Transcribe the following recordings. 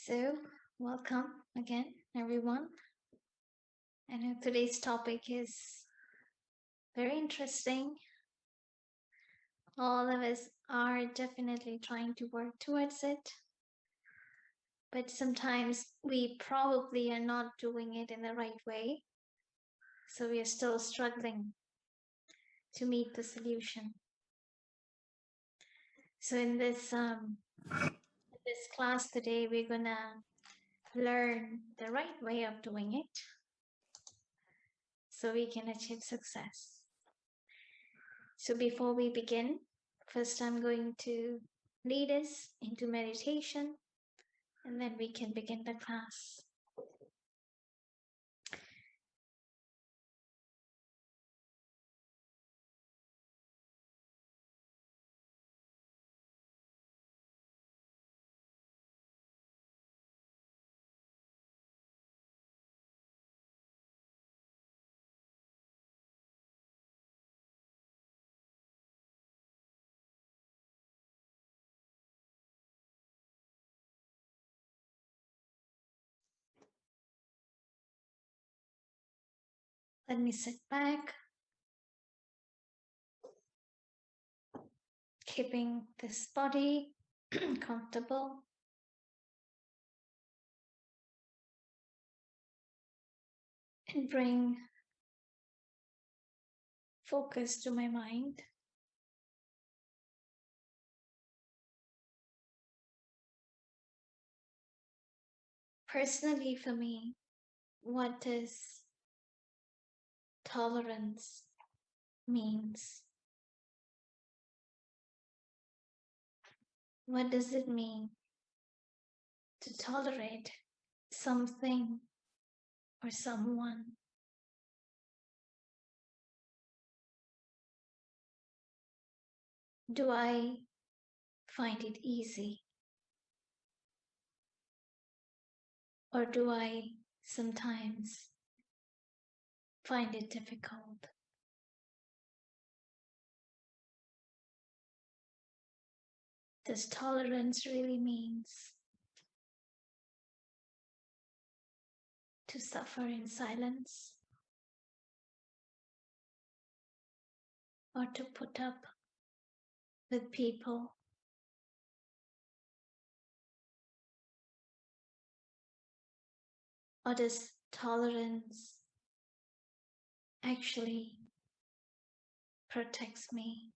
So, welcome again, everyone. I know today's topic is very interesting. All of us are definitely trying to work towards it, but sometimes we probably are not doing it in the right way. So, we are still struggling to meet the solution. So, in this class today, we're gonna learn the right way of doing it so we can achieve success. So before we begin, first I'm going to lead us into meditation and then we can begin the class. Let me sit back, keeping this body comfortable. And bring focus to my mind. Personally, for me, what does tolerance means? What does it mean to tolerate something or someone? Do I find it easy? Or do I sometimes find it difficult? Does tolerance really means to suffer in silence or to put up with people? Or does tolerance actually protects me?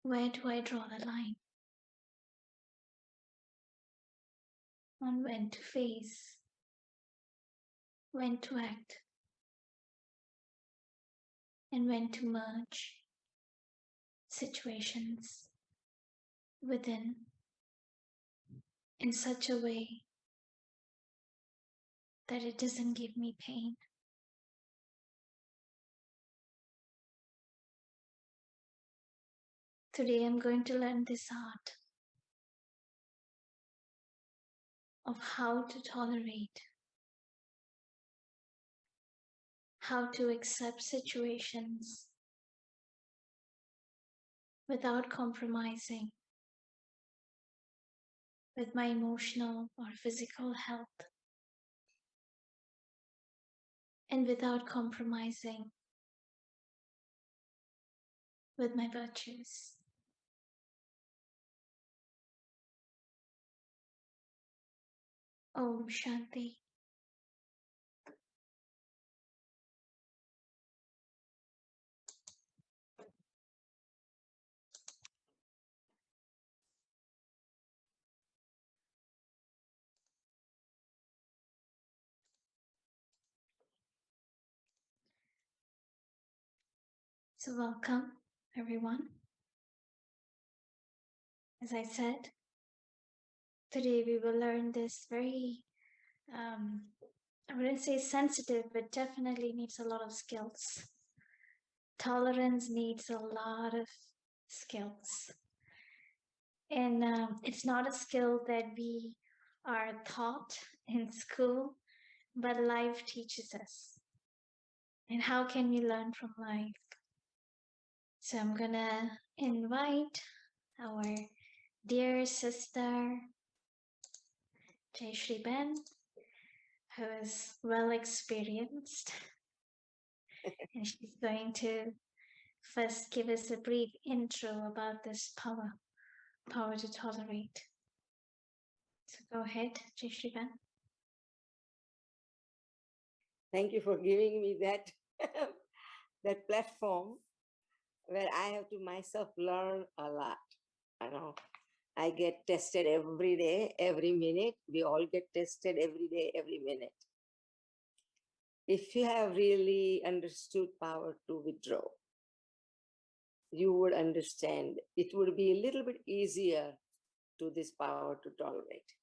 Where do I draw the line on when to face, when to act, and when to merge situations within in such a way that it doesn't give me pain? Today I'm going to learn this art of how to tolerate, how to accept situations without compromising with my emotional or physical health, and without compromising with my virtues. Om Shanti. So welcome everyone. As I said, today we will learn this very, I wouldn't say sensitive, but definitely needs a lot of skills. Tolerance needs a lot of skills. And it's not a skill that we are taught in school, but life teaches us. And how can we learn from life? So I'm gonna invite our dear sister Jayshree Ben, who is well experienced, and she's going to first give us a brief intro about this power to tolerate. So go ahead, Jayshree Ben. Thank you for giving me that that platform where I have to myself learn a lot. I know I get tested every day, every minute. We all get tested every day, every minute. If you have really understood power to withdraw, you would understand it would be a little bit easier to this power to tolerate.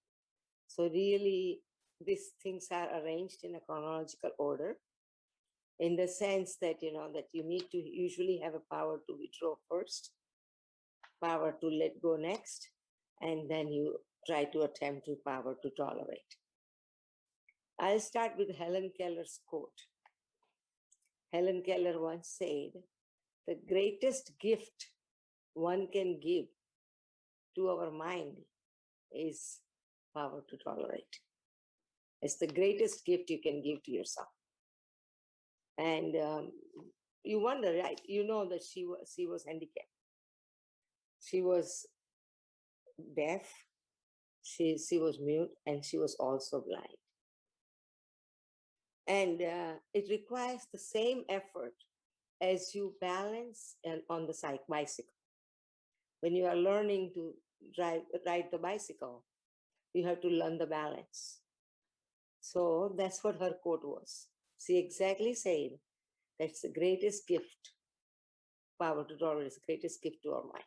So really, these things are arranged in a chronological order, in the sense that that you need to usually have a power to withdraw first, power to let go next, and then you try to attempt to power to tolerate. I'll start with Helen Keller's quote. Helen Keller once said, "The greatest gift one can give to our mind is power to tolerate." It's the greatest gift you can give to yourself. And you wonder, right? You know that she was handicapped. She was deaf, she was mute, and she was also blind. And it requires the same effort as you balance on the bicycle. When you are learning to ride the bicycle, you have to learn the balance. So that's what her quote was. She exactly said that's the greatest gift. Power to tolerate is the greatest gift to our mind.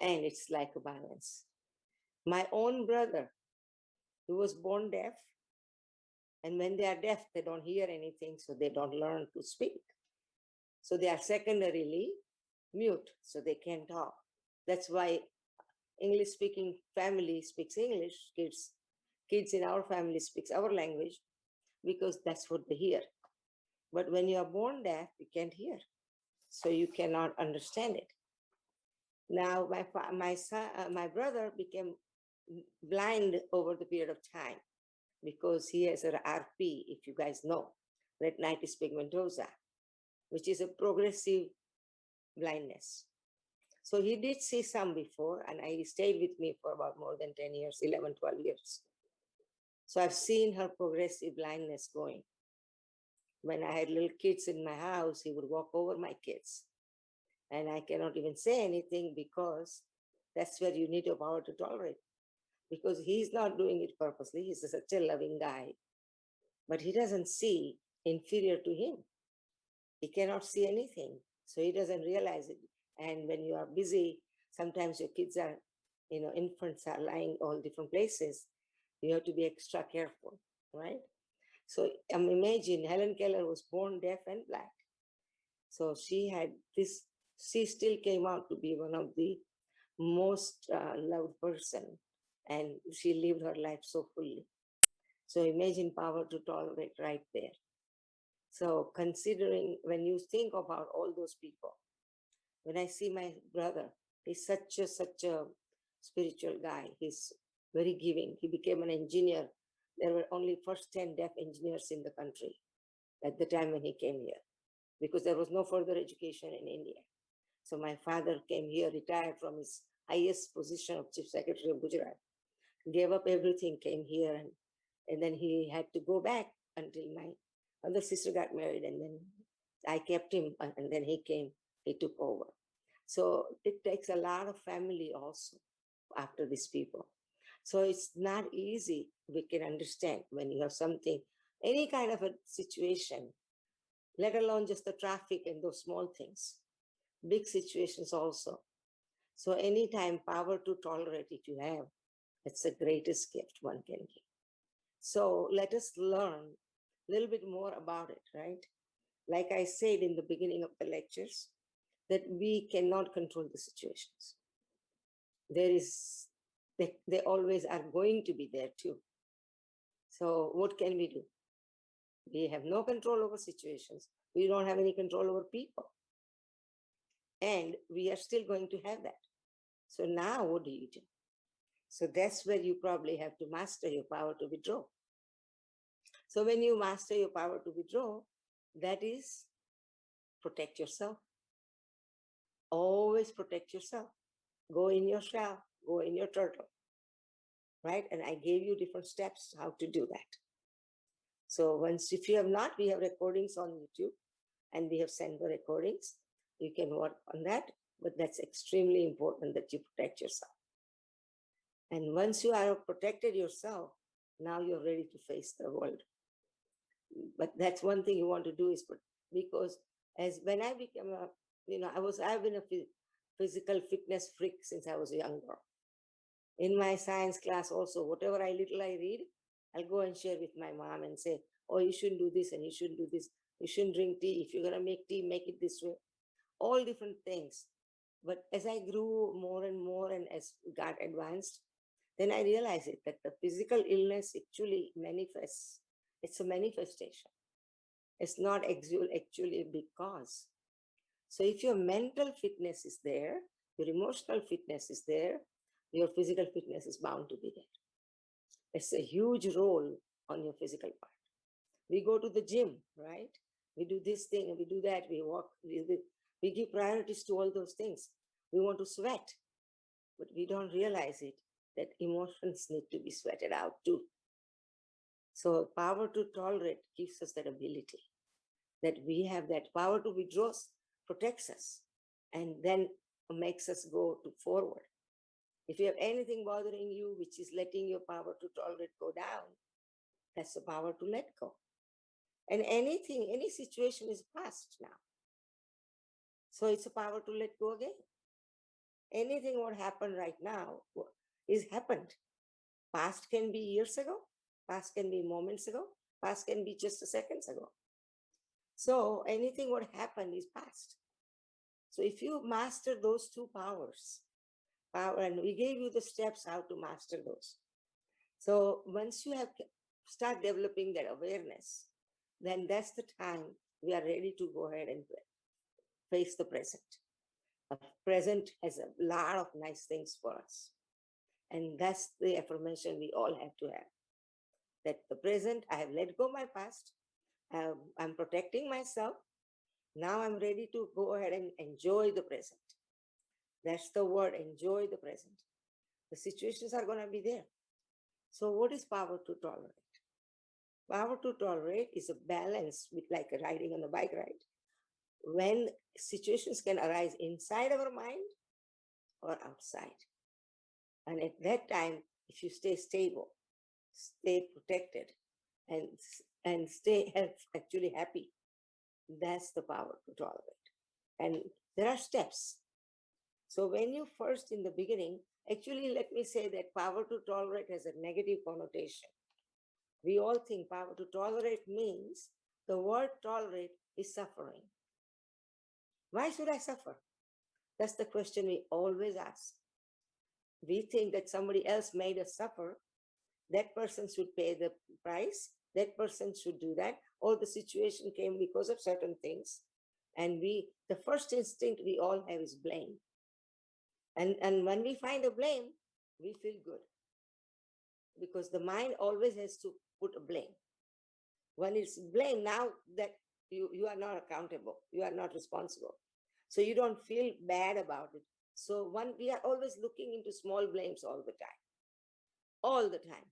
And it's like a balance. My own brother, who was born deaf, and when they are deaf, they don't hear anything, so they don't learn to speak. So they are secondarily mute, so they can't talk. That's why English-speaking family speaks English, kids in our family speaks our language, because that's what they hear. But when you are born deaf, you can't hear, so you cannot understand it. Now, my brother became blind over the period of time because he has an RP, if you guys know, retinitis pigmentosa, which is a progressive blindness. So he did see some before, and he stayed with me for about more than 10 years, 11, 12 years. So I've seen her progressive blindness going. When I had little kids in my house, he would walk over my kids. And I cannot even say anything because that's where you need your power to tolerate. Because he's not doing it purposely. He's such a loving guy. But he doesn't see inferior to him. He cannot see anything. So he doesn't realize it. And when you are busy, sometimes your kids are, infants are lying all different places. You have to be extra careful, right? So imagine Helen Keller was born deaf and blind. So she had this, she still came out to be one of the most loved person, and she lived her life so fully. So imagine power to tolerate right there. So considering, when you think about all those people, when I see my brother, he's such a spiritual guy. He's very giving. He became an engineer. There were only first 10 deaf engineers in the country at the time when he came here, because there was no further education in India. So my father came here, retired from his highest position of Chief Secretary of Gujarat, gave up everything, came here, and then he had to go back until my other sister got married, and then I kept him, and then he came, he took over. So it takes a lot of family also after these people. So it's not easy. We can understand when you have something, any kind of a situation, let alone just the traffic and those small things, big situations also. So anytime power to tolerate, if you have, it's the greatest gift one can give. So let us learn a little bit more about it, right? Like I said in the beginning of the lectures, that we cannot control the situations. They always are going to be there too. So what can we do? We have no control over situations. We don't have any control over people. And we are still going to have that. So now what do you do? So that's where you probably have to master your power to withdraw. So when you master your power to withdraw, that is protect yourself. Always protect yourself. Go in your shell, go in your turtle, right? And I gave you different steps how to do that. So once, if you have not, we have recordings on YouTube and we have sent the recordings. You can work on that, but that's extremely important that you protect yourself. And once you are protected yourself, now you're ready to face the world. But that's one thing you want to do is because as when I became a, I've been a physical fitness freak since I was a young girl. In my science class also, whatever little I read, I'll go and share with my mom and say, oh, you shouldn't do this and you shouldn't do this. You shouldn't drink tea. If you're going to make tea, make it this way. All different things. But as I grew more and more and as got advanced, then I realized it that the physical illness actually manifests. It's a manifestation. It's not actually a big cause. So if your mental fitness is there, your emotional fitness is there, your physical fitness is bound to be there. It's a huge role on your physical part. We go to the gym, right? We do this thing, we do that, we walk, we give priorities to all those things. We want to sweat, but we don't realize it, that emotions need to be sweated out too. So power to tolerate gives us that ability, that we have that power to withdraw, protects us, and then makes us go to forward. If you have anything bothering you, which is letting your power to tolerate go down, that's the power to let go. And anything, any situation is past now. So it's a power to let go again. Anything what happened right now is happened. Past can be years ago, past can be moments ago, past can be just a seconds ago. So anything what happened is past. So if you master those two powers, and we gave you the steps how to master those. So once you have start developing that awareness, then that's the time we are ready to go ahead and face the present. The present has a lot of nice things for us. And that's the affirmation we all have to have. That the present, I have let go my past. I'm protecting myself. Now I'm ready to go ahead and enjoy the present. That's the word, enjoy the present. The situations are going to be there. So what is power to tolerate? Power to tolerate is a balance with like riding on a bike ride. When situations can arise inside our mind or outside. And at that time, if you stay stable, stay protected, and stay actually happy, that's the power to tolerate. And there are steps. So when you first in the beginning, actually, let me say that power to tolerate has a negative connotation. We all think power to tolerate means the word tolerate is suffering. Why should I suffer? That's the question we always ask. We think that somebody else made us suffer. That person should pay the price. That person should do that. Or the situation came because of certain things. And the first instinct we all have is blame. And when we find a blame, we feel good. Because the mind always has to put a blame. When it's blame, now that you are not accountable, you are not responsible. So you don't feel bad about it. So we are always looking into small blames all the time. All the time.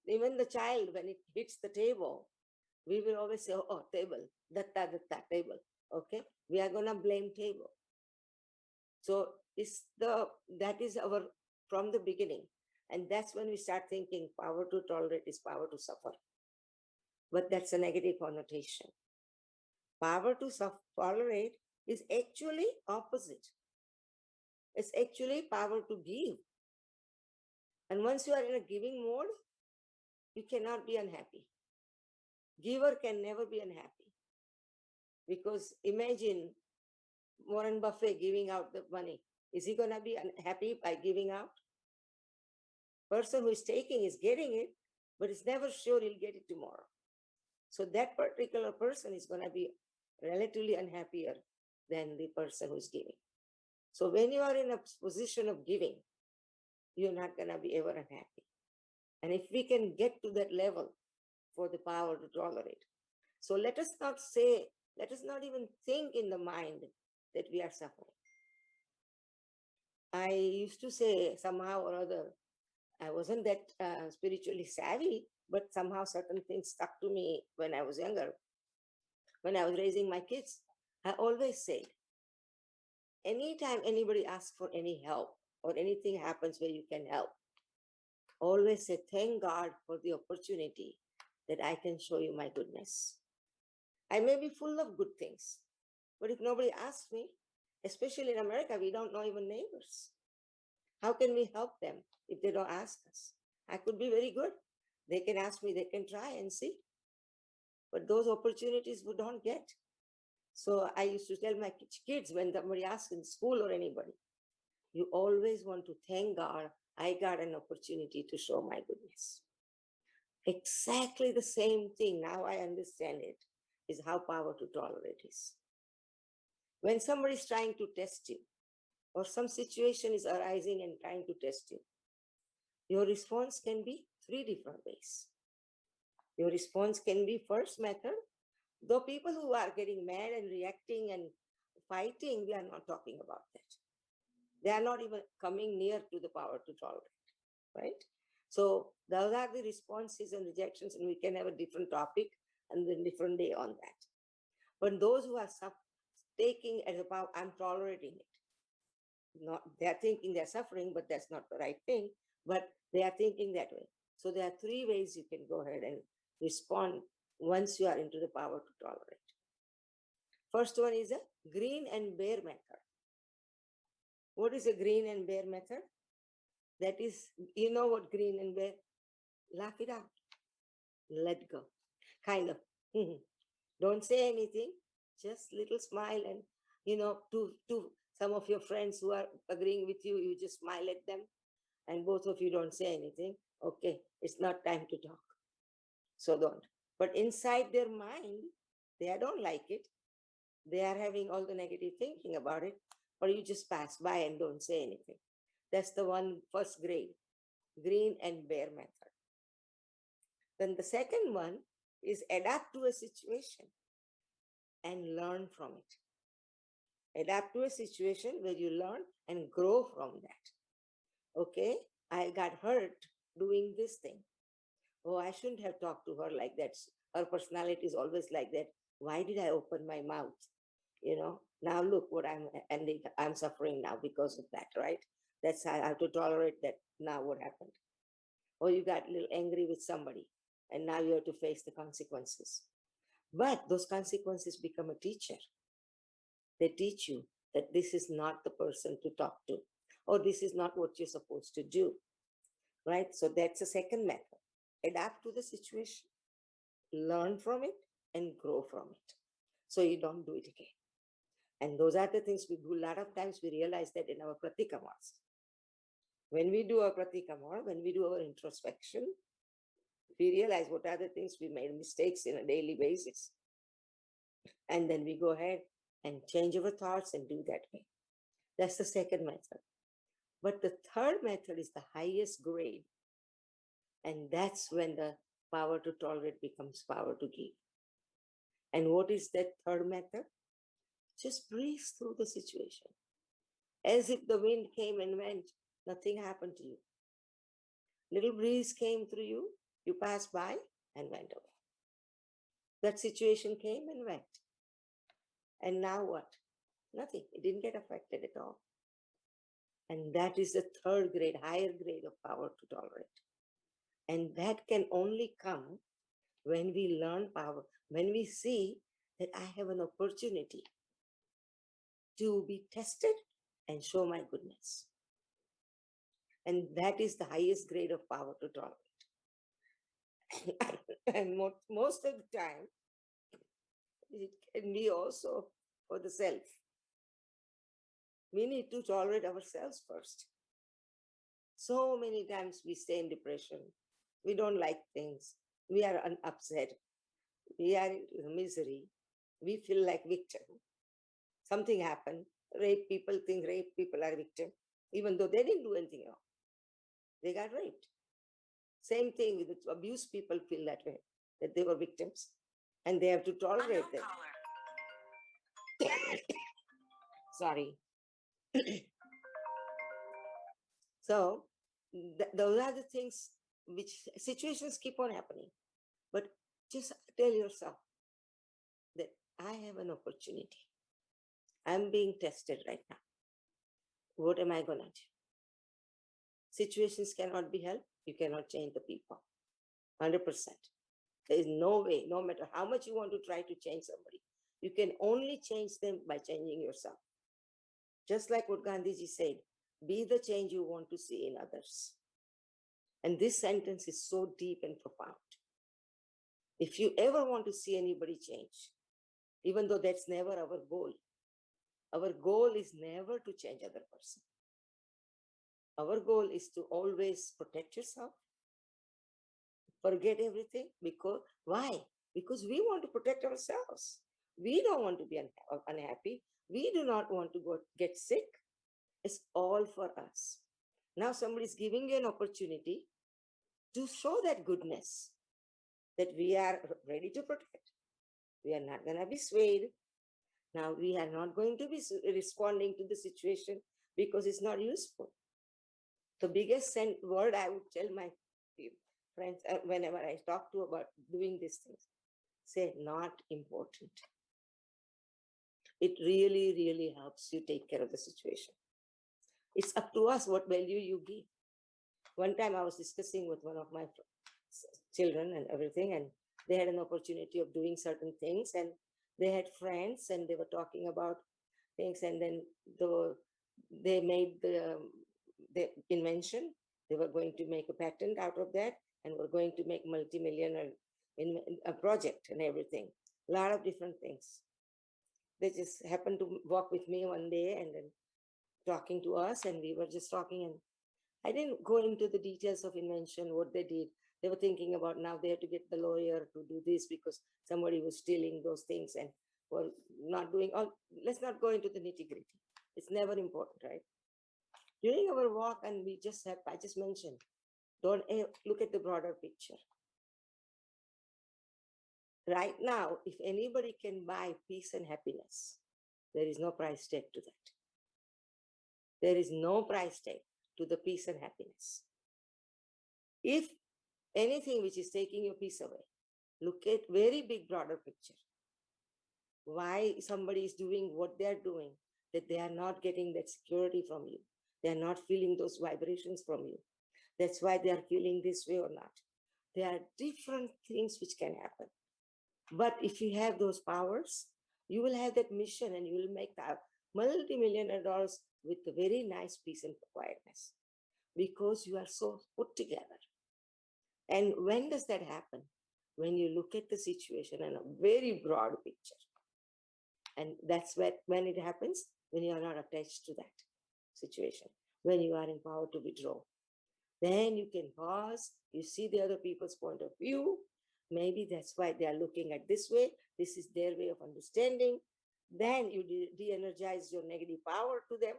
Even the child, when it hits the table, we will always say, oh, table, datta, table. Okay? We are going to blame table. So that is our, from the beginning. And that's when we start thinking power to tolerate is power to suffer. But that's a negative connotation. Power to tolerate is actually opposite. It's actually power to give. And once you are in a giving mode, you cannot be unhappy. Giver can never be unhappy. Because imagine Warren Buffett giving out the money. Is he going to be unhappy by giving out? Person who is taking is getting it, but it's never sure he'll get it tomorrow. So that particular person is going to be relatively unhappier than the person who's giving. So when you are in a position of giving, you're not going to be ever unhappy. And if we can get to that level for the power to tolerate, so let us not say, let us not even think in the mind that we are suffering. I used to say somehow or other, I wasn't that spiritually savvy, but somehow certain things stuck to me when I was younger. When I was raising my kids, I always said, anytime anybody asks for any help or anything happens where you can help, always say, thank God for the opportunity that I can show you my goodness. I may be full of good things, but if nobody asks me, especially in America, we don't know even neighbors. How can we help them if they don't ask us? I could be very good. They can ask me, they can try and see. But those opportunities we don't get. So I used to tell my kids when somebody asks in school or anybody, you always want to thank God, I got an opportunity to show my goodness. Exactly the same thing, now I understand it, is how power to tolerate is. When somebody is trying to test you, or some situation is arising and trying to test you, your response can be three different ways. Your response can be first method, though people who are getting mad and reacting and fighting, we are not talking about that. They are not even coming near to the power to tolerate, right? So those are the responses and rejections, and we can have a different topic and a different day on that. But those who are taking as about, I'm tolerating it. Not they're thinking they're suffering, but that's not the right thing. But they are thinking that way. So there are three ways you can go ahead and respond once you are into the power to tolerate. First one is a grin and bear method. What is a grin and bear method? That is, you know what grin and bear? Laugh it out. Let go. Kind of. Don't say anything. Just little smile and, to some of your friends who are agreeing with you, you just smile at them and both of you don't say anything. Okay, it's not time to talk. So don't. But inside their mind, they don't like it. They are having all the negative thinking about it, or you just pass by and don't say anything. That's the one first grade, green and bear method. Then the second one is adapt to a situation and learn from it. Adapt to a situation where you learn and grow from that. Okay, I got hurt doing this thing. Oh, I shouldn't have talked to her like that. Her personality is always like that. Why did I open my mouth? Now look what I'm ending. I'm suffering now because of that, right? That's how I have to tolerate that. Now what happened? Or you got a little angry with somebody and now you have to face the consequences. But those consequences become a teacher. They teach you that this is not the person to talk to, or this is not what you're supposed to do, right? So that's a second method. Adapt to the situation, learn from it, and grow from it so you don't do it again. And those are the things we do. A lot of times we realize that in our pratikamas. When we do our pratikama, when we do our introspection, we realize what are the things we made mistakes in a daily basis. And then we go ahead and change our thoughts and do that way. That's the second method. But the third method is the highest grade. And that's when the power to tolerate becomes power to give. And what is that third method? Just breathe through the situation. As if the wind came and went, nothing happened to you. Little breeze came through you, you passed by and went away. That situation came and went. And now what? Nothing. It didn't get affected at all. And that is the third grade, higher grade of power to tolerate. And that can only come when we learn power, when we see that I have an opportunity to be tested and show my goodness. And that is the highest grade of power to tolerate. And most of the time, it can be also for the self. We need to tolerate ourselves first. So many times we stay in depression. We don't like things. We are upset. We are in misery. We feel like victim. Something happened Rape people think rape people are victim, even though they didn't do anything wrong. They got raped. Same thing with abused people feel that way, that they were victims and they have to tolerate them. Sorry. So those are the things which situations keep on happening. But just tell yourself that I have an opportunity. I'm being tested right now. What am I going to do? Situations cannot be helped. You cannot change the people. 100%. There is no way, no matter how much you want to try to change somebody, you can only change them by changing yourself. Just like what Gandhiji said, be the change you want to see in others. And this sentence is so deep and profound. If you ever want to see anybody change, even though that's never our goal is never to change other person. Our goal is to always protect yourself, forget everything. Because why? Because we want to protect ourselves. We don't want to be unhappy. We do not want to get sick. It's all for us. Now somebody's giving you an opportunity to show that goodness, that we are ready to protect. We are not going to be swayed. Now we are not going to be responding to the situation because it's not useful. The biggest word I would tell my friends whenever I talk to about doing these things, say not important. It really, really helps you take care of the situation. It's up to us what value you give. One time I was discussing with one of my children and everything, and they had an opportunity of doing certain things, and they had friends and they were talking about things, and then they made the invention. They were going to make a patent out of that and were going to make multi-millionaire in a project and everything. A lot of different things. They just happened to walk with me one day and then talking to us, and we were just talking, and I didn't go into the details of invention, what they did. They were thinking about now they have to get the lawyer to do this because somebody was stealing those things and were not doing all. Let's not go into the nitty-gritty. It's never important, right? During our walk, and I just mentioned, don't look at the broader picture. Right now, if anybody can buy peace and happiness, there is no price tag to that. There is no price tag to the peace and happiness. If anything which is taking your peace away, look at very big broader picture. Why somebody is doing what they are doing, that they are not getting that security from you. They are not feeling those vibrations from you. That's why they are feeling this way or not. There are different things which can happen. But if you have those powers, you will have that mission and you will make multi-millionaire dollars with a very nice peace and quietness because you are so put together. And when does that happen? When you look at the situation in a very broad picture. And that's when it happens, when you are not attached to that situation, when you are in power to withdraw. Then you can pause, you see the other people's point of view. Maybe that's why they are looking at this way. This is their way of understanding. Then you de-energize your negative power to them.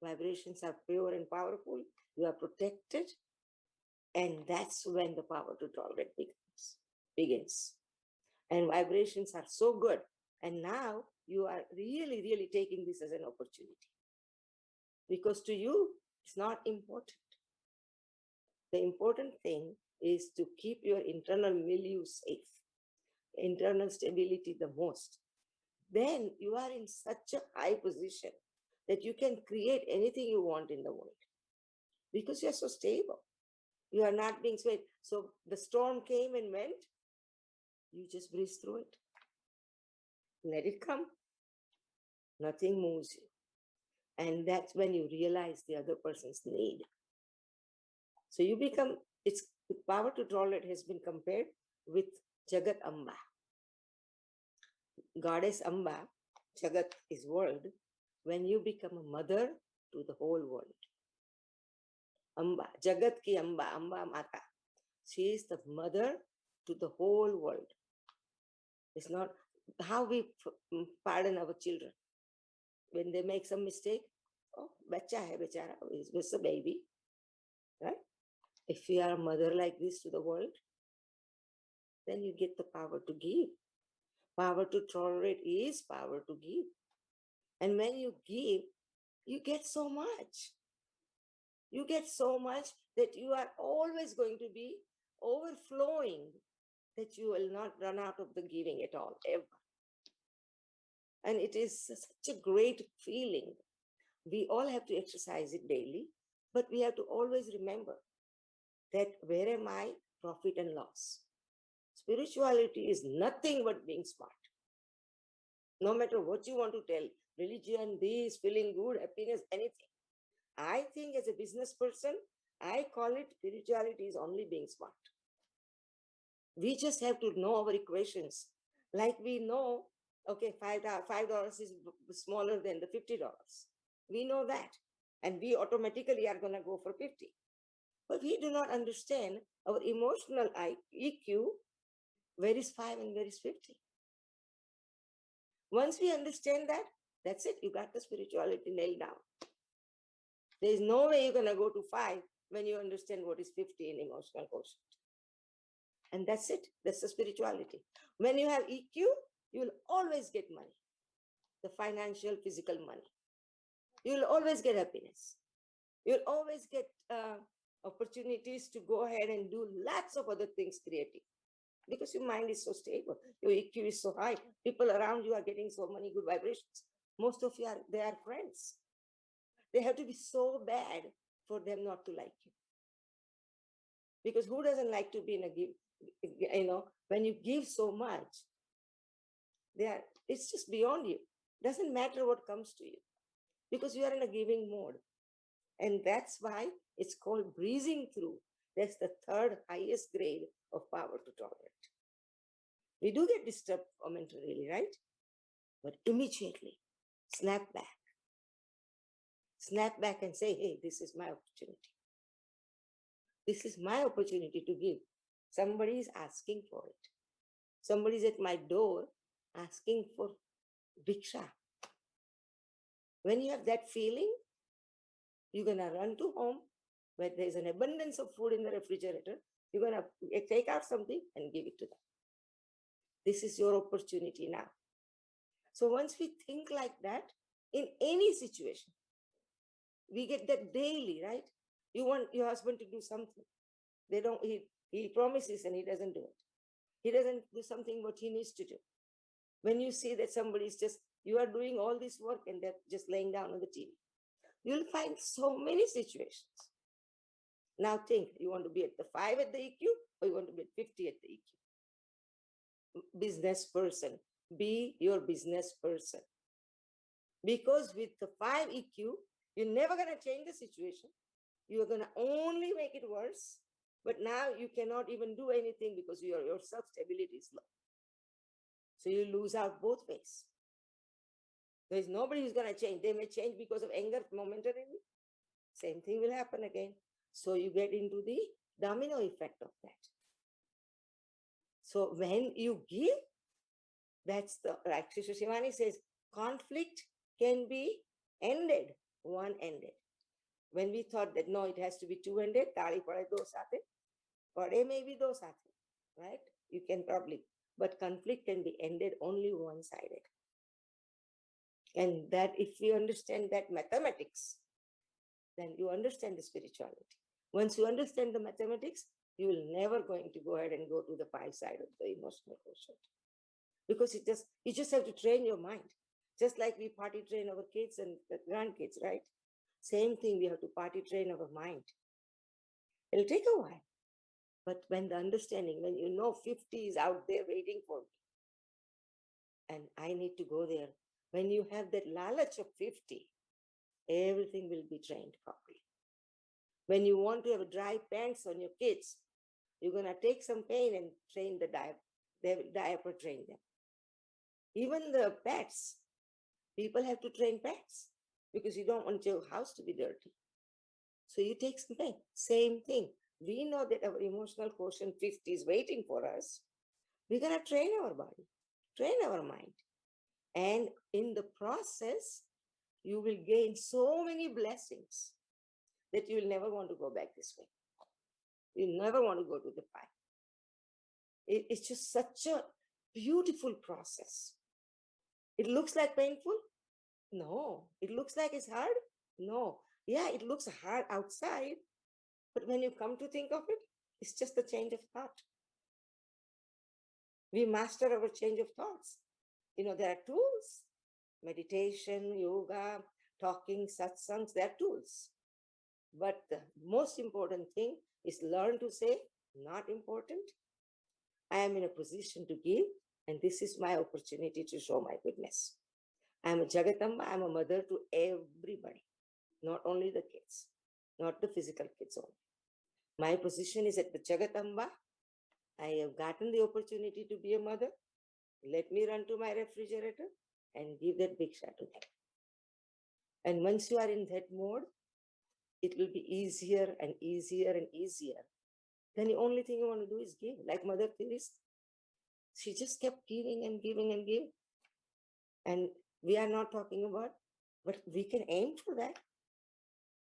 Vibrations are pure and powerful. You are protected. And that's when the power to tolerate begins. And vibrations are so good. And now you are really, really taking this as an opportunity. Because to you, it's not important. The important thing is to keep your internal milieu safe, internal stability the most. Then you are in such a high position that you can create anything you want in the world because you're so stable. You are not being swayed. So the storm came and went. You just breeze through it. Let it come. Nothing moves you. And that's when you realize the other person's need. So you become, its power to tolerate has been compared with Jagat Amba. Goddess Amba, Jagat is world, when you become a mother to the whole world. Amba, Jagat ki Amba, Amba Mata. She is the mother to the whole world. It's not how we pardon our children. when they make some mistake, oh, bacha hai bechara, he's just a baby, right? If you are a mother like this to the world, then you get the power to give. Power to tolerate is power to give. And when you give, you get so much. You get so much that you are always going to be overflowing, that you will not run out of the giving at all, ever. And it is such a great feeling. We all have to exercise it daily, but we have to always remember that where am I? Profit and loss. Spirituality is nothing but being smart. No matter what you want to tell, religion, this, feeling good, happiness, anything. I think as a business person, I call it spirituality is only being smart. We just have to know our equations. Like we know, okay, $5 is smaller than the $50. We know that. And we automatically are going to go for 50. But we do not understand our emotional EQ, where is 5 and where is 50. Once we understand that, that's it. You got the spirituality nailed down. There is no way you're going to go to 5 when you understand what is 50 in emotional quotient. And that's it. That's the spirituality. When you have EQ, you will always get money, the financial, physical money. You will always get happiness. You'll always get opportunities to go ahead and do lots of other things creative, because your mind is so stable. Your EQ is so high. People around you are getting so many good vibrations. Most of you they are friends. They have to be so bad for them not to like you. Because who doesn't like to be in a give? When you give so much, it's just beyond you. Doesn't matter what comes to you, because you are in a giving mode. And that's why it's called breezing through. That's the third highest grade of power to tolerate. We do get disturbed momentarily, right? But immediately snap back. Snap back and say, hey, this is my opportunity. This is my opportunity to give. Somebody is asking for it. Somebody's at my door asking for bhiksha. When you have that feeling, you're going to run to home where there's an abundance of food in the refrigerator. You're going to take out something and give it to them. This is your opportunity now. So once we think like that, in any situation, we get that daily, right? You want your husband to do something. He promises and he doesn't do it. He doesn't do something what he needs to do. When you see that somebody is you are doing all this work and they're just laying down on the TV, you'll find so many situations. Now think, you want to be at the 5 at the EQ or you want to be at 50 at the EQ? Business person, be your business person. Because with the 5 EQ, you're never going to change the situation. You're going to only make it worse. But now you cannot even do anything because your self-stability is low. So you lose out both ways. There's nobody who's going to change. They may change because of anger momentarily. Same thing will happen again. So you get into the domino effect of that. So when you give, that's like Sister Shivani says, conflict can be ended, one-ended. When we thought that no, it has to be two-ended, tali pade do sathe, pade may be do sathe, right? You can probably, but conflict can be ended only one-sided. And that if you understand that mathematics, then you understand the spirituality. Once you understand the mathematics, you will never going to go ahead and go to the 5 side of the emotional quotient. Because you just have to train your mind. Just like we party train our kids and grandkids, right? Same thing, we have to party train our mind. It'll take a while. But when the understanding, when you know 50 is out there waiting for me, and I need to go there, when you have that lalach of 50, everything will be trained properly. When you want to have dry pants on your kids, you're going to take some pain and train the diaper, train them. Even the pets, people have to train pets because you don't want your house to be dirty. So you take some pain. Same thing. We know that our emotional quotient 50 is waiting for us. We're going to train our body, train our mind. And in the process, you will gain so many blessings that you will never want to go back this way. You never want to go to the pie. It's just such a beautiful process. It looks like painful? No. It looks like it's hard? No. Yeah, it looks hard outside, but when you come to think of it, it's just a change of thought. We master our change of thoughts. There are tools: meditation, yoga, talking, satsangs, they are tools. But the most important thing is learn to say, not important. I am in a position to give, and this is my opportunity to show my goodness. I am a Jagatamba, I am a mother to everybody, not only the kids, not the physical kids only. My position is at the Jagatamba. I have gotten the opportunity to be a mother. Let me run to my refrigerator and give that bhiksha to them. And once you are in that mode, it will be easier and easier and easier. Then the only thing you want to do is give. Like Mother Teresa, she just kept giving and giving and giving. And we are not talking about, but we can aim for that,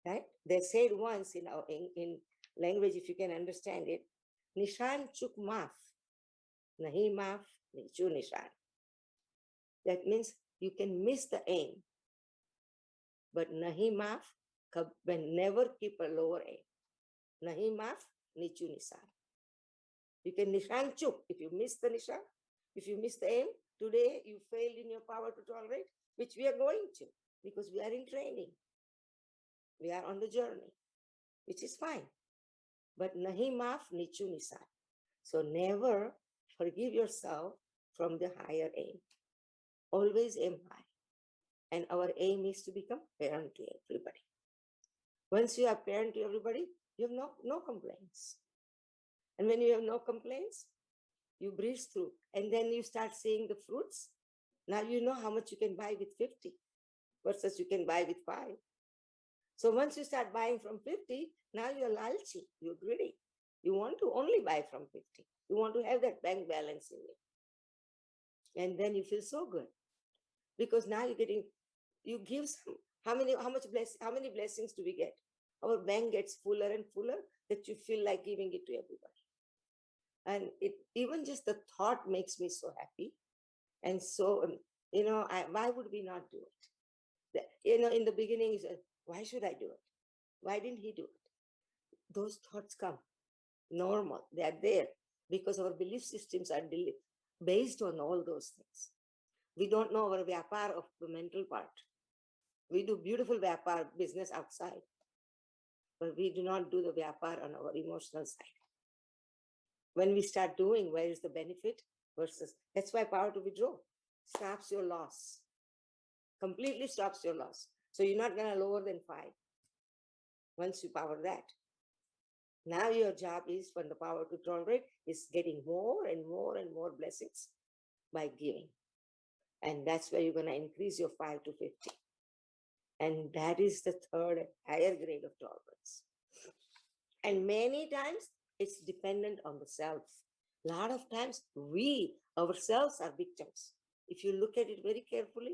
right? They said once in language, if you can understand it, Nishan chuk maaf, nahi maaf, nichu nishan. That means you can miss the aim, but nahi maaf, never keep a lower aim. Nahi maaf, nichu nishan. You can nishan chuk if you miss the nishan. If you miss the aim, today you failed in your power to tolerate, which we are going to, because we are in training. We are on the journey, which is fine. But nahi maaf, nichu nisan. So never forgive yourself from the higher aim. Always aim high. And our aim is to become parent to everybody. Once you are parent to everybody, you have no complaints. And when you have no complaints, you breeze through. And then you start seeing the fruits. Now you know how much you can buy with 50 versus you can buy with 5. So once you start buying from 50, now you're lalchi, you're greedy. You want to only buy from 50. You want to have that bank balance in you. And then you feel so good. Because now you give some, how many blessings do we get? Our bank gets fuller and fuller that you feel like giving it to everybody. And even just the thought makes me so happy. And so, why would we not do it? In the beginning, you said, why should I do it? Why didn't he do it? Those thoughts come normal. They are there because our belief systems are based on all those things. We don't know our vyapar of the mental part. We do beautiful vyapar business outside, but we do not do the vyapar on our emotional side. When we start doing, where is the benefit versus, that's why power to withdraw stops your loss, completely stops your loss. So you're not going to lower than 5 once you power that. Now your job is, when the power to tolerate, is getting more and more and more blessings by giving. And that's where you're going to increase your 5 to 50. And that is the third higher grade of tolerance. And many times it's dependent on the self. A lot of times we ourselves are victims. If you look at it very carefully,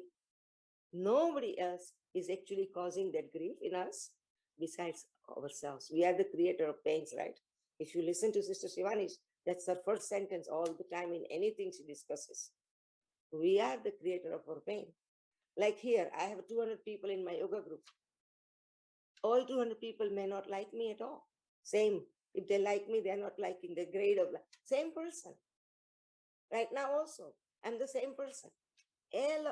nobody else is actually causing that grief in us besides ourselves. We are the creator of pains, right? If you listen to Sister Shivani, that's her first sentence all the time in anything she discusses. We are the creator of our pain. Like here, I have 200 people in my yoga group. All 200 people may not like me at all. Same. If they like me, they're not liking the grade of life. Same person. Right now also, I'm the same person.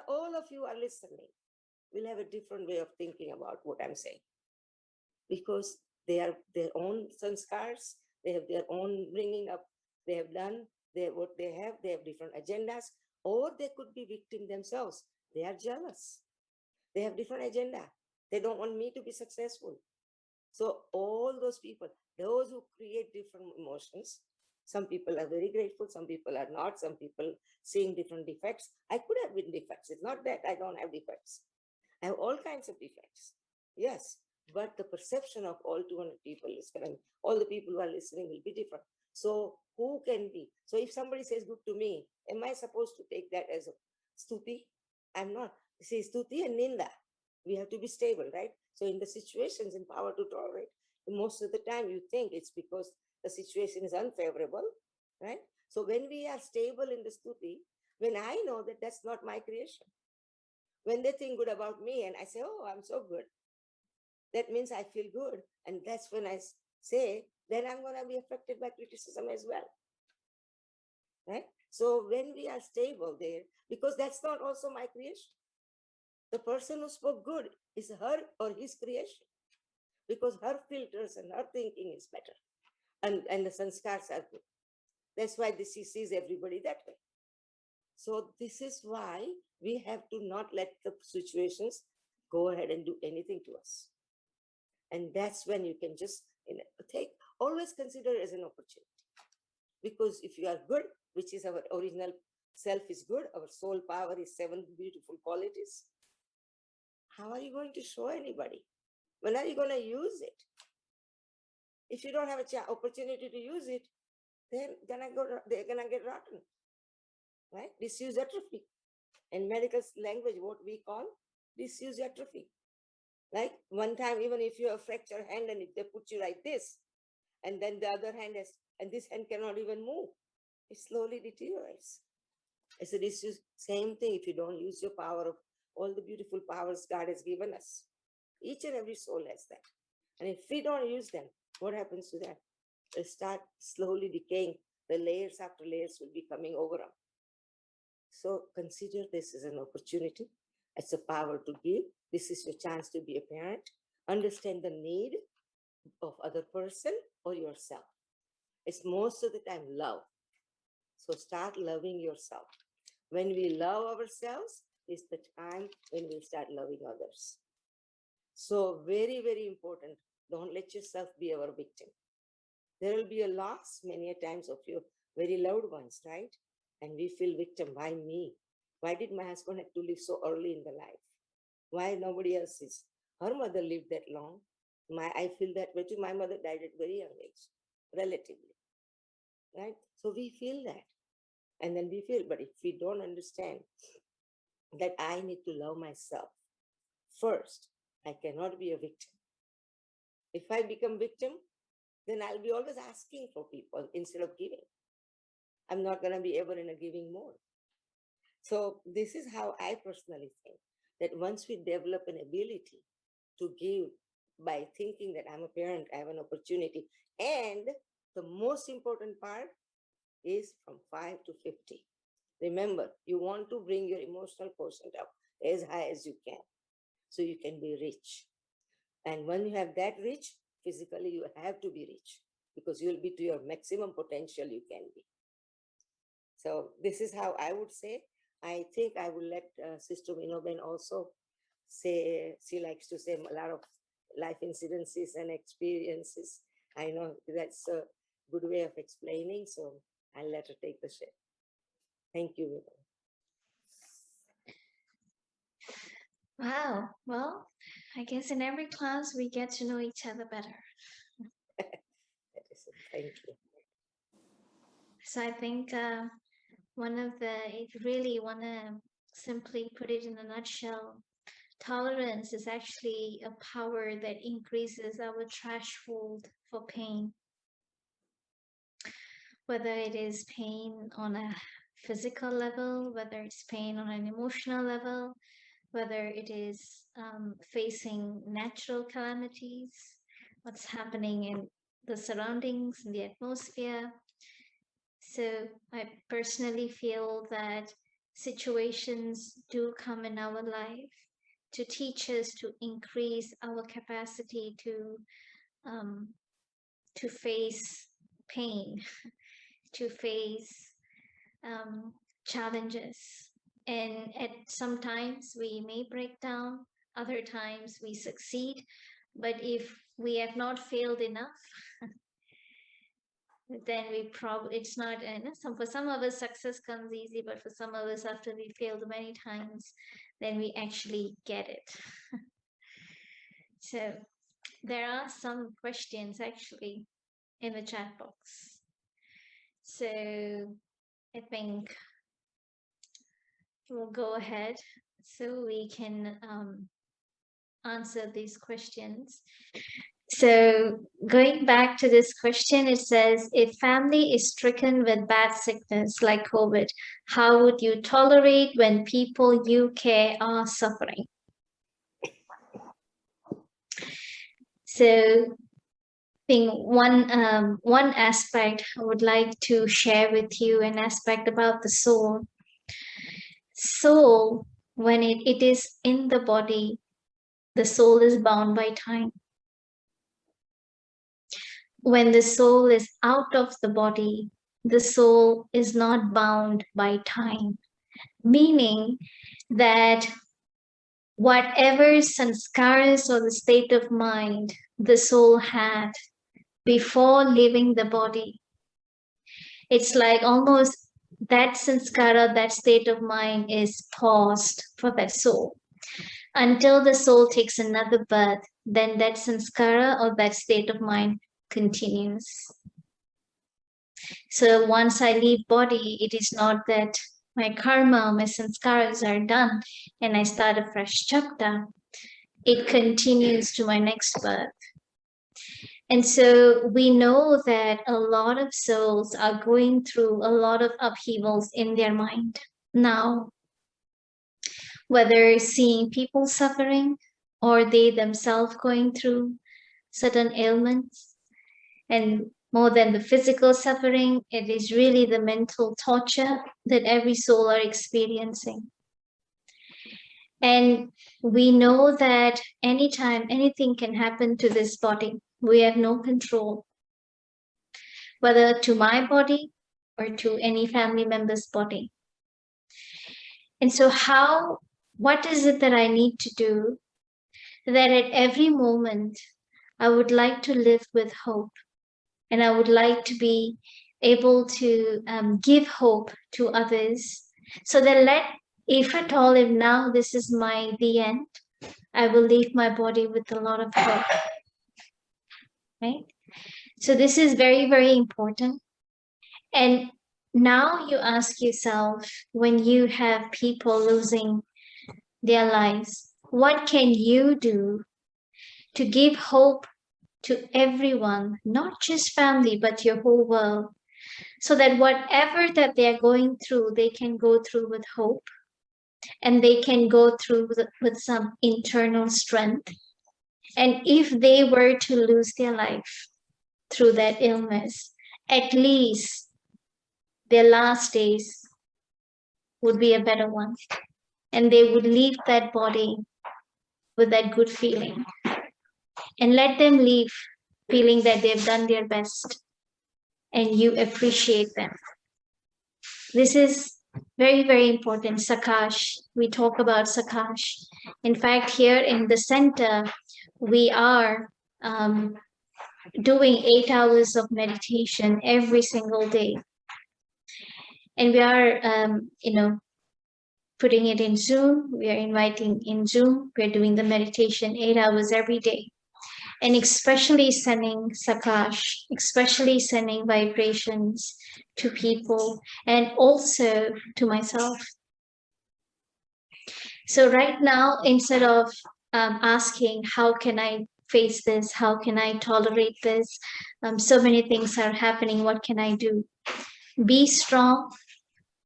All of you are listening. Will have a different way of thinking about what I'm saying. Because they have their own sanskars, they have their own bringing up, they have done what they have different agendas, or they could be victim themselves. They are jealous. They have different agenda. They don't want me to be successful. So all those people, those who create different emotions, some people are very grateful, some people are not, some people seeing different defects. I could have been defects. It's not that I don't have defects. I have all kinds of defects. Yes, but the perception of all 200 people is going to, all the people who are listening will be different. So who can be? So if somebody says good to me, am I supposed to take that as a stuti? I'm not. See, stuti and ninda. We have to be stable, right? So in the situations in power to tolerate, most of the time you think it's because the situation is unfavorable, right? So when we are stable in the stuti, when I know that that's not my creation, when they think good about me and I say, oh, I'm so good, that means I feel good. And that's when I say, then I'm going to be affected by criticism as well, right? So when we are stable there, because that's not also my creation. The person who spoke good is her or his creation, because her filters and her thinking is better. And the sanskars are good. That's why she sees everybody that way. So this is why we have to not let the situations go ahead and do anything to us. And that's when you can just always consider it as an opportunity. Because if you are good, which is our original self is good, our soul power is 7 beautiful qualities, how are you going to show anybody? When are you going to use it? If you don't have an opportunity to use it, then they're going to get rotten, right? Disuse atrophy. In medical language, what we call disuse atrophy. Like one time, even if you have a fractured hand and if they put you like this, and then the other hand has, and this hand cannot even move, it slowly deteriorates. It's a disuse. Same thing if you don't use your power of all the beautiful powers God has given us. Each and every soul has that. And if we don't use them, what happens to that? They start slowly decaying. The layers after layers will be coming over them. So consider this as an opportunity. It's a power to give. This is your chance to be a parent. Understand the need of other person or yourself. It's most of the time love. So start loving yourself. When we love ourselves, is the time when we start loving others. So very, very important. Don't let yourself be our victim. There will be a loss many a times of your very loved ones, right? And we feel victim. Why me? Why did my husband have to live so early in the life? Why nobody else is? Her mother lived that long. I feel that way too. My mother died at very young age, relatively, right? So we feel that. And then we feel, but if we don't understand that I need to love myself first, I cannot be a victim. If I become victim, then I'll be always asking for people instead of giving. I'm not going to be ever in a giving mode. So this is how I personally think that once we develop an ability to give by thinking that I'm a parent, I have an opportunity. And the most important part is from 5 to 50. Remember, you want to bring your emotional quotient up as high as you can so you can be rich. And when you have that rich, physically you have to be rich because you'll be to your maximum potential you can be. So this is how I would say. I think I will let Sister Vinoben also say, she likes to say a lot of life incidences and experiences. I know that's a good way of explaining, so I'll let her take the share. Thank you. Wow. Well, I guess in every class we get to know each other better. That is it. Thank you. So I think if you really want to simply put it in a nutshell, tolerance is actually a power that increases our threshold for pain. Whether it is pain on a physical level, whether it's pain on an emotional level, whether it is facing natural calamities, what's happening in the surroundings, in the atmosphere. So I personally feel that situations do come in our life to teach us to increase our capacity to face pain, to face challenges. And at sometimes we may break down, other times we succeed. But if we have not failed enough, then we probably it's not for some of us success comes easy, but for some of us after we failed many times, then we actually get it. So there are some questions actually in the chat box. So I think we'll go ahead so we can answer these questions. So, going back to this question, it says, if family is stricken with bad sickness like COVID, how would you tolerate when people you care are suffering? So, I think one aspect I would like to share with you, an aspect about the soul. Soul, when it is in the body, the soul is bound by time. When the soul is out of the body, the soul is not bound by time, meaning that whatever sanskaras or the state of mind the soul had before leaving the body, it's like almost that sanskara, that state of mind is paused for that soul. Until the soul takes another birth, then that sanskara or that state of mind continues. So once I leave body, it is not that my karma, my sanskaras are done and I start a fresh chapter. It continues to my next birth. And so we know that a lot of souls are going through a lot of upheavals in their mind now, whether seeing people suffering or they themselves going through certain ailments. And more than the physical suffering, it is really the mental torture that every soul are experiencing. And we know that anytime anything can happen to this body, we have no control, whether to my body or to any family member's body. And so what is it that I need to do that at every moment I would like to live with hope, and I would like to be able to give hope to others, so that if at all, if now this is the end, I will leave my body with a lot of hope, right? So this is very, very important. And now you ask yourself, when you have people losing their lives, what can you do to give hope to everyone, not just family, but your whole world, so that whatever that they're going through, they can go through with hope, and they can go through with some internal strength. And if they were to lose their life through that illness, at least their last days would be a better one. And they would leave that body with that good feeling. And let them leave feeling that they've done their best and you appreciate them. This is very, very important. Sakash, we talk about Sakash. In fact, here in the center, we are doing 8 hours of meditation every single day. And we are, putting it in Zoom. We are inviting in Zoom. We're doing the meditation 8 hours every day. And especially sending Sakash, especially sending vibrations to people and also to myself. So right now, instead of asking, how can I face this? How can I tolerate this? So many things are happening. What can I do? Be strong,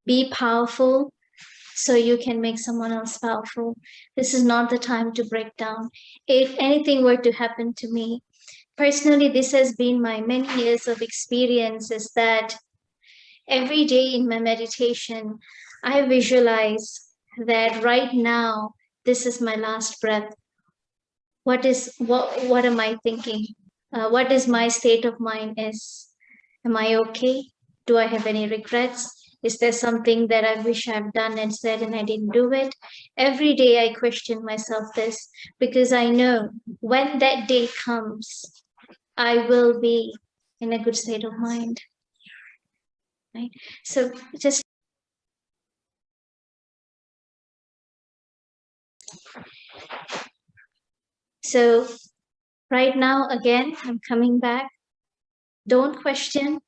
be powerful, so you can make someone else powerful. This is not the time to break down. If anything were to happen to me, personally, this has been my many years of experience, is that every day in my meditation, I visualize that right now, this is my last breath. What am I thinking? What is my state of mind is? Am I okay? Do I have any regrets? Is there something that I wish I've done and said and I didn't do it? Every day I question myself this, because I know when that day comes, I will be in a good state of mind. Right? So just so right now, again, I'm coming back. Don't question.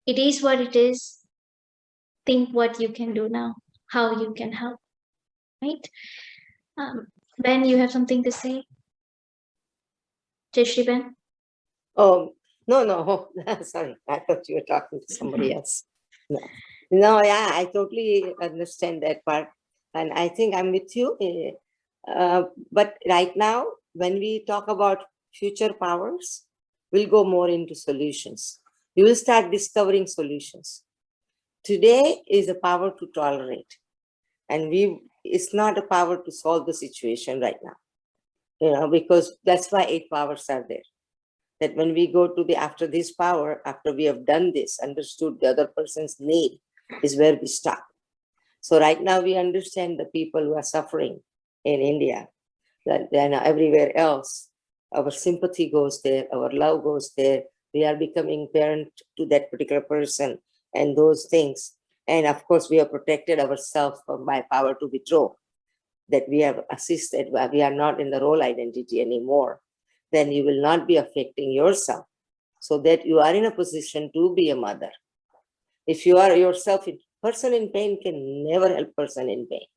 It is what it is. Think what you can do now, how you can help. Right? Ben, you have something to say? Jayshree? Oh, no. Sorry, I thought you were talking to somebody else. No, yeah, I totally understand that part. And I think I'm with you. But right now, when we talk about future powers, we'll go more into solutions. You will start discovering solutions. Today is a power to tolerate. And it's not a power to solve the situation right now, because that's why 8 powers are there. That when we go to after this power, after we have done this, understood the other person's need, is where we stop. So right now we understand the people who are suffering in India, that then everywhere else, our sympathy goes there, our love goes there. We are becoming parent to that particular person and those things. And of course, we have protected ourselves from by power to withdraw, that we have assisted, we are not in the role identity anymore. Then you will not be affecting yourself, so that you are in a position to be a mother. If you are yourself, person in pain can never help person in pain.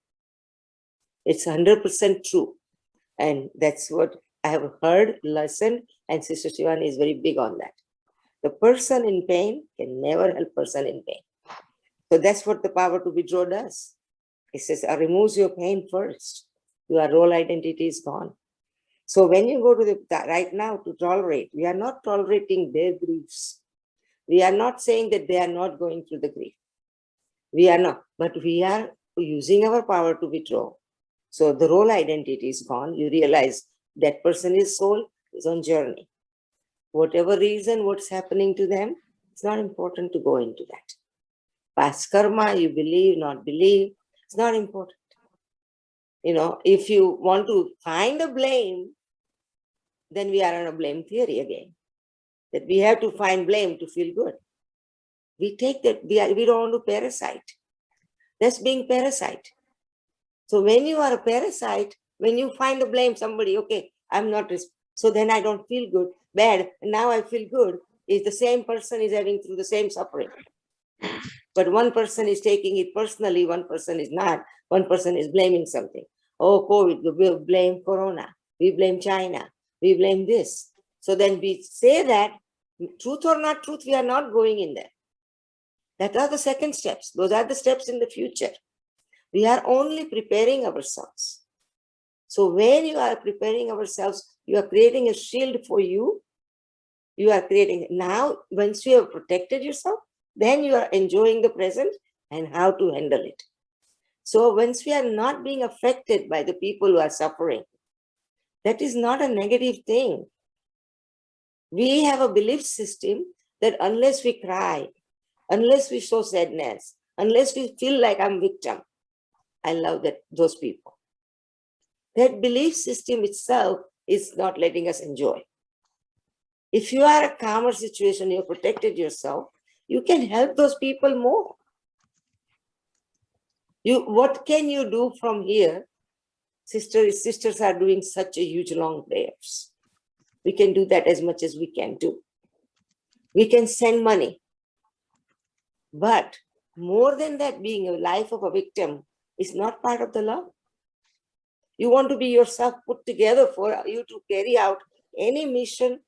It's 100% true. And that's what I have heard, listened, and Sister Shivani is very big on that. The person in pain can never help person in pain. So that's what the power to withdraw does. It says, removes your pain first. Your role identity is gone. So when you go to right now to tolerate, we are not tolerating their griefs. We are not saying that they are not going through the grief. We are not, but we are using our power to withdraw. So the role identity is gone. You realize that person is soul, is on journey. Whatever reason, what's happening to them, it's not important to go into that. Past karma, you believe, not believe, it's not important. If you want to find a blame, then we are on a blame theory again. That we have to find blame to feel good. We take that, we don't want to parasite. That's being parasite. So when you are a parasite, when you find a blame somebody, okay, I'm not, so then I don't feel good, bad, and now I feel good, is the same person is having through the same suffering. But one person is taking it personally, one person is not, one person is blaming something. Oh, COVID, we blame Corona, we blame China, we blame this. So then we say that, truth or not truth, we are not going in there. That are the second steps. Those are the steps in the future. We are only preparing ourselves. So when you are preparing ourselves, you are creating a shield for you. You are creating, now, once you have protected yourself, then you are enjoying the present and how to handle it. So once we are not being affected by the people who are suffering, that is not a negative thing. We have a belief system that unless we cry, unless we show sadness, unless we feel like I'm victim, I love those people. That belief system itself is not letting us enjoy. If you are a calmer situation, you protected yourself, you can help those people more. What can you do from here? Sisters are doing such a huge long prayers. We can do that as much as we can do. We can send money. But more than that, being a life of a victim is not part of the love. You want to be yourself put together for you to carry out any mission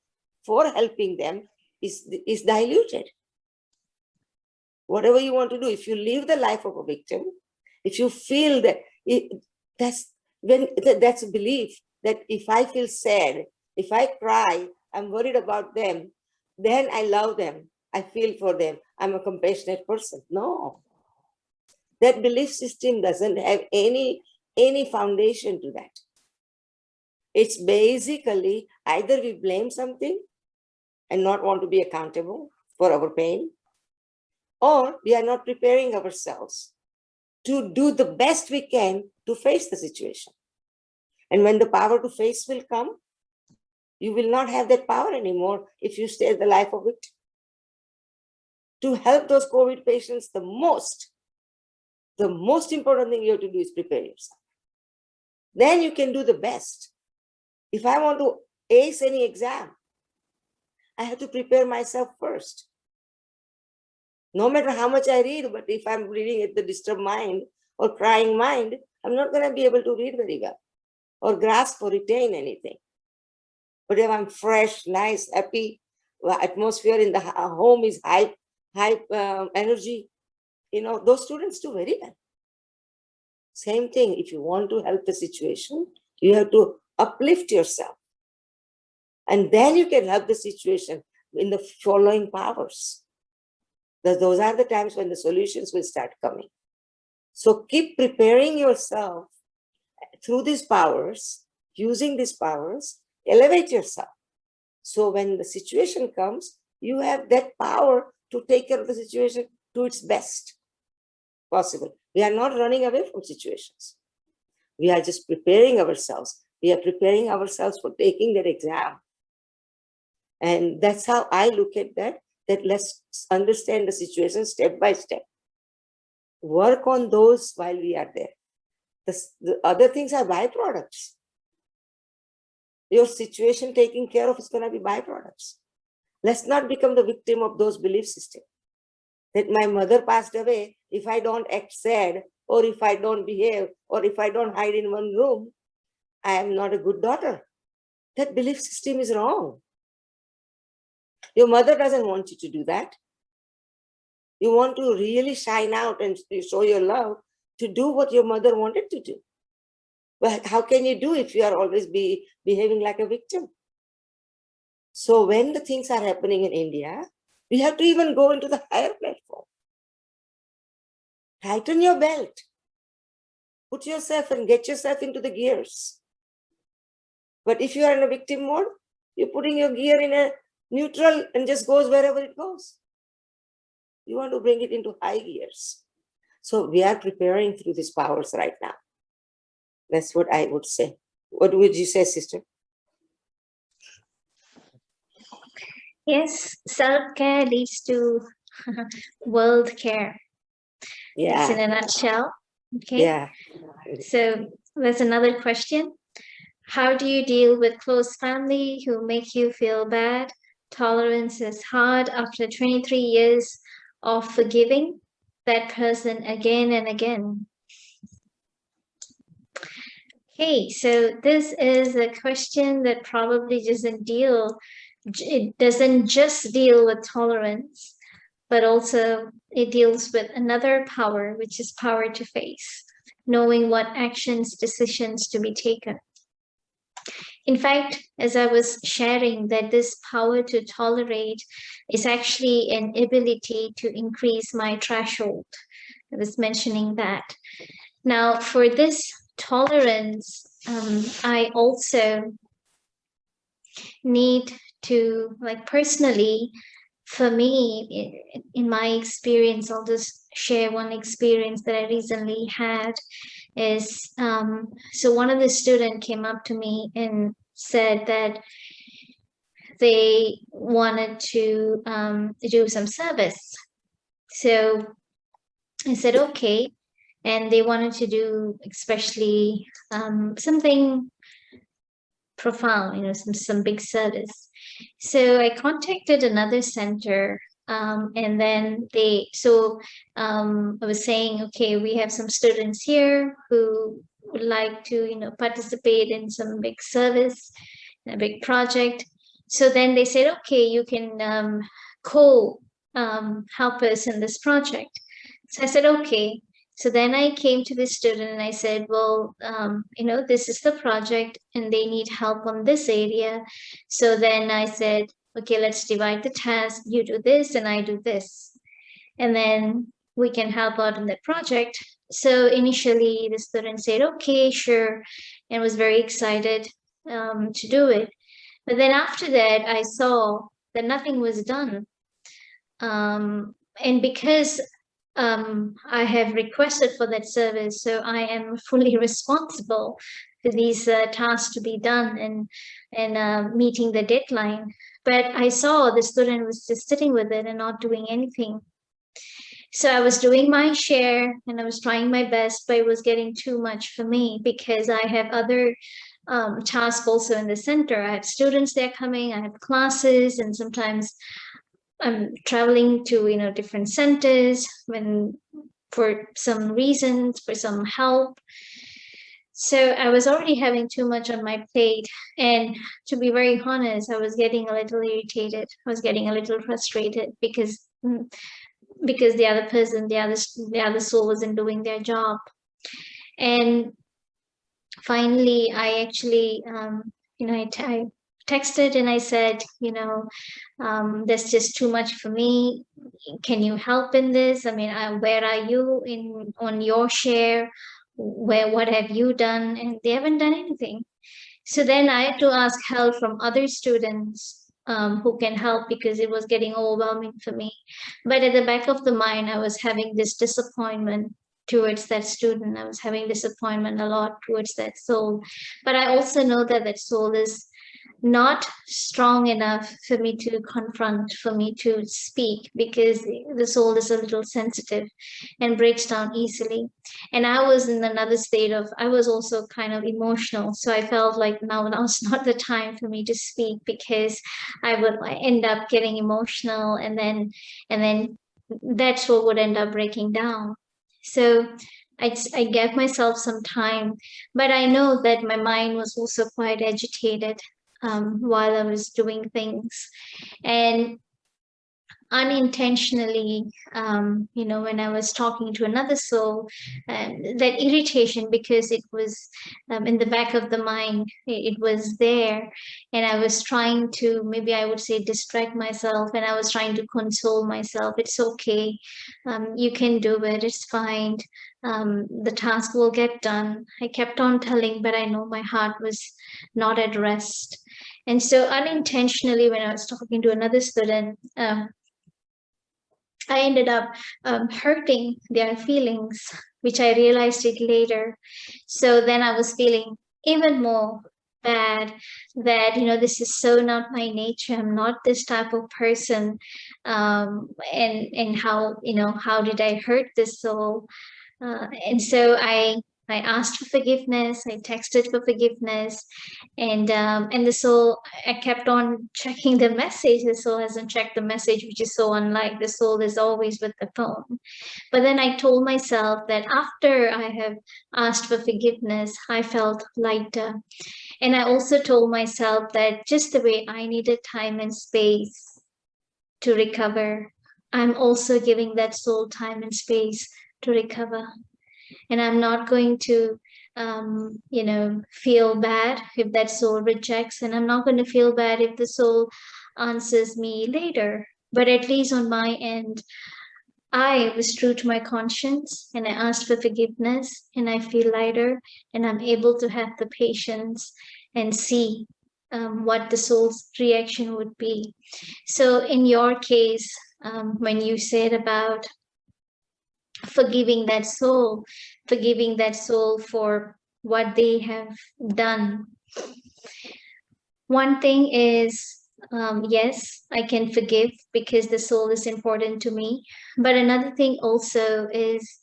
for helping them is diluted. Whatever you want to do, if you live the life of a victim, if you feel that, that's a belief that if I feel sad, if I cry, I'm worried about them, then I love them, I feel for them, I'm a compassionate person. No. That belief system doesn't have any foundation to that. It's basically either we blame something and not want to be accountable for our pain, or we are not preparing ourselves to do the best we can to face the situation. And when the power to face will come, you will not have that power anymore if you stay the life of it. To help those COVID patients, the most important thing you have to do is prepare yourself. Then you can do the best. If I want to ace any exam, I have to prepare myself first. No matter how much I read, but if I'm reading at the disturbed mind or crying mind, I'm not going to be able to read very well or grasp or retain anything. But if I'm fresh, nice, happy, atmosphere in the home is high energy, those students do very well. Same thing, if you want to help the situation, you have to uplift yourself. And then you can help the situation in the following powers. Those are the times when the solutions will start coming. So keep preparing yourself through these powers, using these powers, elevate yourself. So when the situation comes, you have that power to take care of the situation to its best possible. We are not running away from situations. We are just preparing ourselves. We are preparing ourselves for taking that exam. And that's how I look at that let's understand the situation step by step. Work on those while we are there. The other things are byproducts. Your situation taking care of is going to be byproducts. Let's not become the victim of those belief systems. That my mother passed away, if I don't act sad, or if I don't behave, or if I don't hide in one room, I am not a good daughter. That belief system is wrong. Your mother doesn't want you to do that. You want to really shine out and show your love to do what your mother wanted to do. But how can you do if you are always behaving like a victim? So when the things are happening in India, we have to even go into the higher platform. Tighten your belt. Put yourself and get yourself into the gears. But if you are in a victim mode, you're putting your gear in a neutral and just goes wherever it goes. You want to bring it into high gears. So we are preparing through these powers right now. That's what I would say. What would you say, sister? Yes, self-care leads to world care. Yeah. That's in a nutshell. Okay. Yeah. So there's another question. How do you deal with close family who make you feel bad? Tolerance is hard after 23 years of forgiving that person again and again. Okay, so this is a question that probably it doesn't just deal with tolerance, but also it deals with another power, which is power to face, knowing what actions, decisions to be taken. In fact, as I was sharing, that this power to tolerate is actually an ability to increase my threshold. I was mentioning that. Now, for this tolerance, I also need to, like, personally, for me, in my experience, I'll just share one experience that I recently had is, so one of the students came up to me and said that they wanted to do some service. So I said, okay. And they wanted to do especially something profound, some big service. So I contacted another center, and then I was saying, okay, we have some students here who would like to, participate in some big service, a big project. So then they said, okay, you can help us in this project. So I said, okay. So then I came to the student and I said, well, this is the project and they need help on this area. So then I said, okay, let's divide the task. You do this and I do this. And then we can help out in that project. So initially the student said, okay, sure, and was very excited to do it. But then after that, I saw that nothing was done. And because I have requested for that service, so I am fully responsible for these tasks to be done and meeting the deadline. But I saw the student was just sitting with it and not doing anything. So I was doing my share and I was trying my best, but it was getting too much for me because I have other tasks also in the center. I have students there coming, I have classes, and sometimes I'm traveling to different centers for some reasons, for some help. So I was already having too much on my plate. And to be very honest, I was getting a little irritated. I was getting a little frustrated because the other person, the other soul wasn't doing their job. And finally, I actually, I texted and I said, that's just too much for me. Can you help in this? I mean, where are you in on your share? What have you done? And they haven't done anything. So then I had to ask help from other students who can help because it was getting overwhelming for me. But at the back of the mind, I was having this disappointment towards that student. I was having disappointment a lot towards that soul. But I also know that that soul is not strong enough for me to confront, for me to speak, because the soul is a little sensitive and breaks down easily. And I was in another state of, I was also kind of emotional. So I felt like now's not the time for me to speak because I would end up getting emotional and then that's what would end up breaking down. So I gave myself some time, but I know that my mind was also quite agitated while I was doing things. And unintentionally, when I was talking to another soul, that irritation, because it was in the back of the mind, it was there. And I was trying to, maybe I would say, distract myself, and I was trying to console myself. It's okay. You can do it. It's fine. The task will get done. I kept on telling, but I know my heart was not at rest. And so unintentionally, when I was talking to another student, I ended up hurting their feelings, which I realized it later. So then I was feeling even more bad that, this is so not my nature. I'm not this type of person. And how, how did I hurt this soul? And so I asked for forgiveness. I texted for forgiveness, and the soul, I kept on checking the message. The soul hasn't checked the message, which is so unlike the soul is always with the phone. But then I told myself that after I have asked for forgiveness, I felt lighter. And I also told myself that just the way I needed time and space to recover, I'm also giving that soul time and space to recover. And I'm not going to feel bad if that soul rejects, and I'm not going to feel bad if the soul answers me later. But at least on my end, I was true to my conscience and I asked for forgiveness, and I feel lighter, and I'm able to have the patience and see what the soul's reaction would be. So in your case, when you said about forgiving that soul, forgiving that soul for what they have done. One thing is, yes, I can forgive because the soul is important to me. But another thing also is,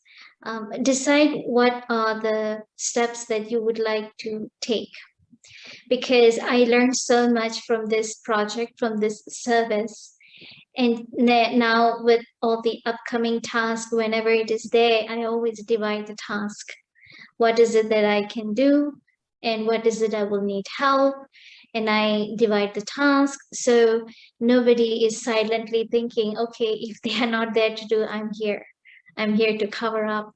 decide what are the steps that you would like to take. Because I learned so much from this project, from this service. And now with all the upcoming tasks, whenever it is there, I always divide the task. What is it that I can do? And what is it I will need help? And I divide the task. So nobody is silently thinking, okay, if they are not there to do, I'm here. I'm here to cover up.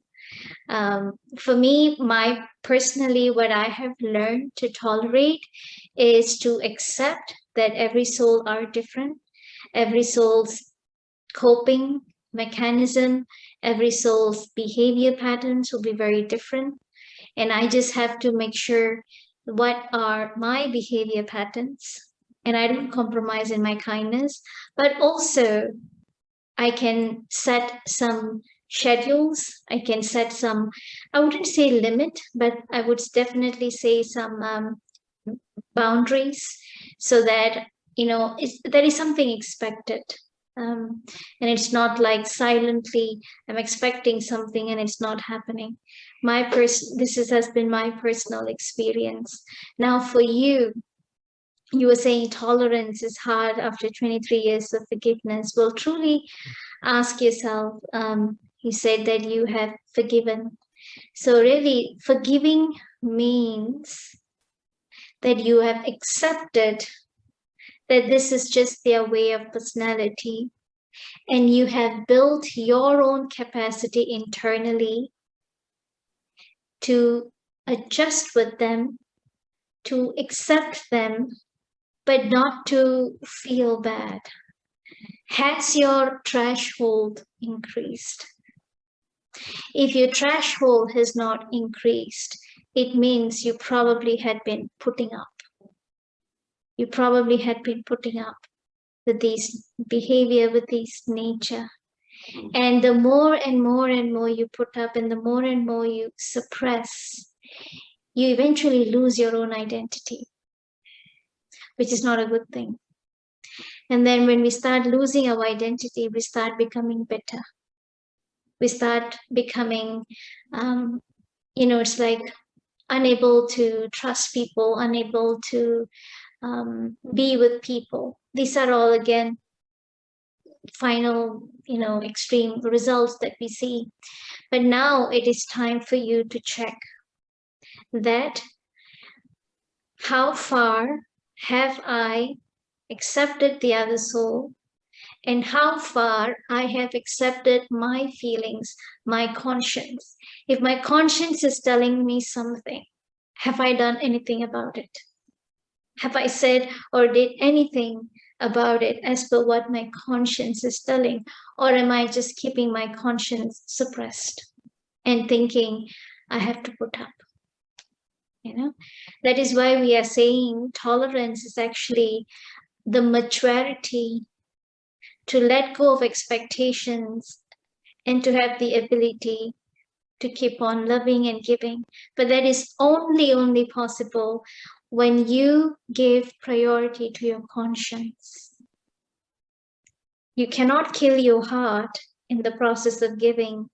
For me, my personally, what I have learned to tolerate is to accept that every soul are different. Every soul's coping mechanism, every soul's behavior patterns will be very different. And I just have to make sure what are my behavior patterns. And I don't compromise in my kindness, but also I can set some schedules. I can set some, I wouldn't say limit, but I would definitely say some boundaries, so that there is something expected, and it's not like silently I'm expecting something and it's not happening. Has been my personal experience. Now for you, you were saying tolerance is hard after 23 years of forgiveness. Well, truly ask yourself, you said that you have forgiven, so really forgiving means that you have accepted that this is just their way of personality, and you have built your own capacity internally to adjust with them, to accept them, but not to feel bad. Has your threshold increased? If your threshold has not increased, it means you probably had been putting up. You probably had been putting up with these behavior, with this nature. And the more and more and more you put up, and the more and more you suppress, you eventually lose your own identity, which is not a good thing. And then when we start losing our identity, we start becoming bitter. We start becoming, it's like unable to trust people, unable to be with people. These are all, again, final, extreme results that we see. But now it is time for you to check that how far have I accepted the other soul, and how far I have accepted my feelings, my conscience. If my conscience is telling me something, have I done anything about it? Have I said or did anything about it as per what my conscience is telling? Or am I just keeping my conscience suppressed and thinking I have to put up? That is why we are saying tolerance is actually the maturity to let go of expectations and to have the ability to keep on loving and giving. But that is only possible when you give priority to your conscience. You cannot kill your heart in the process of giving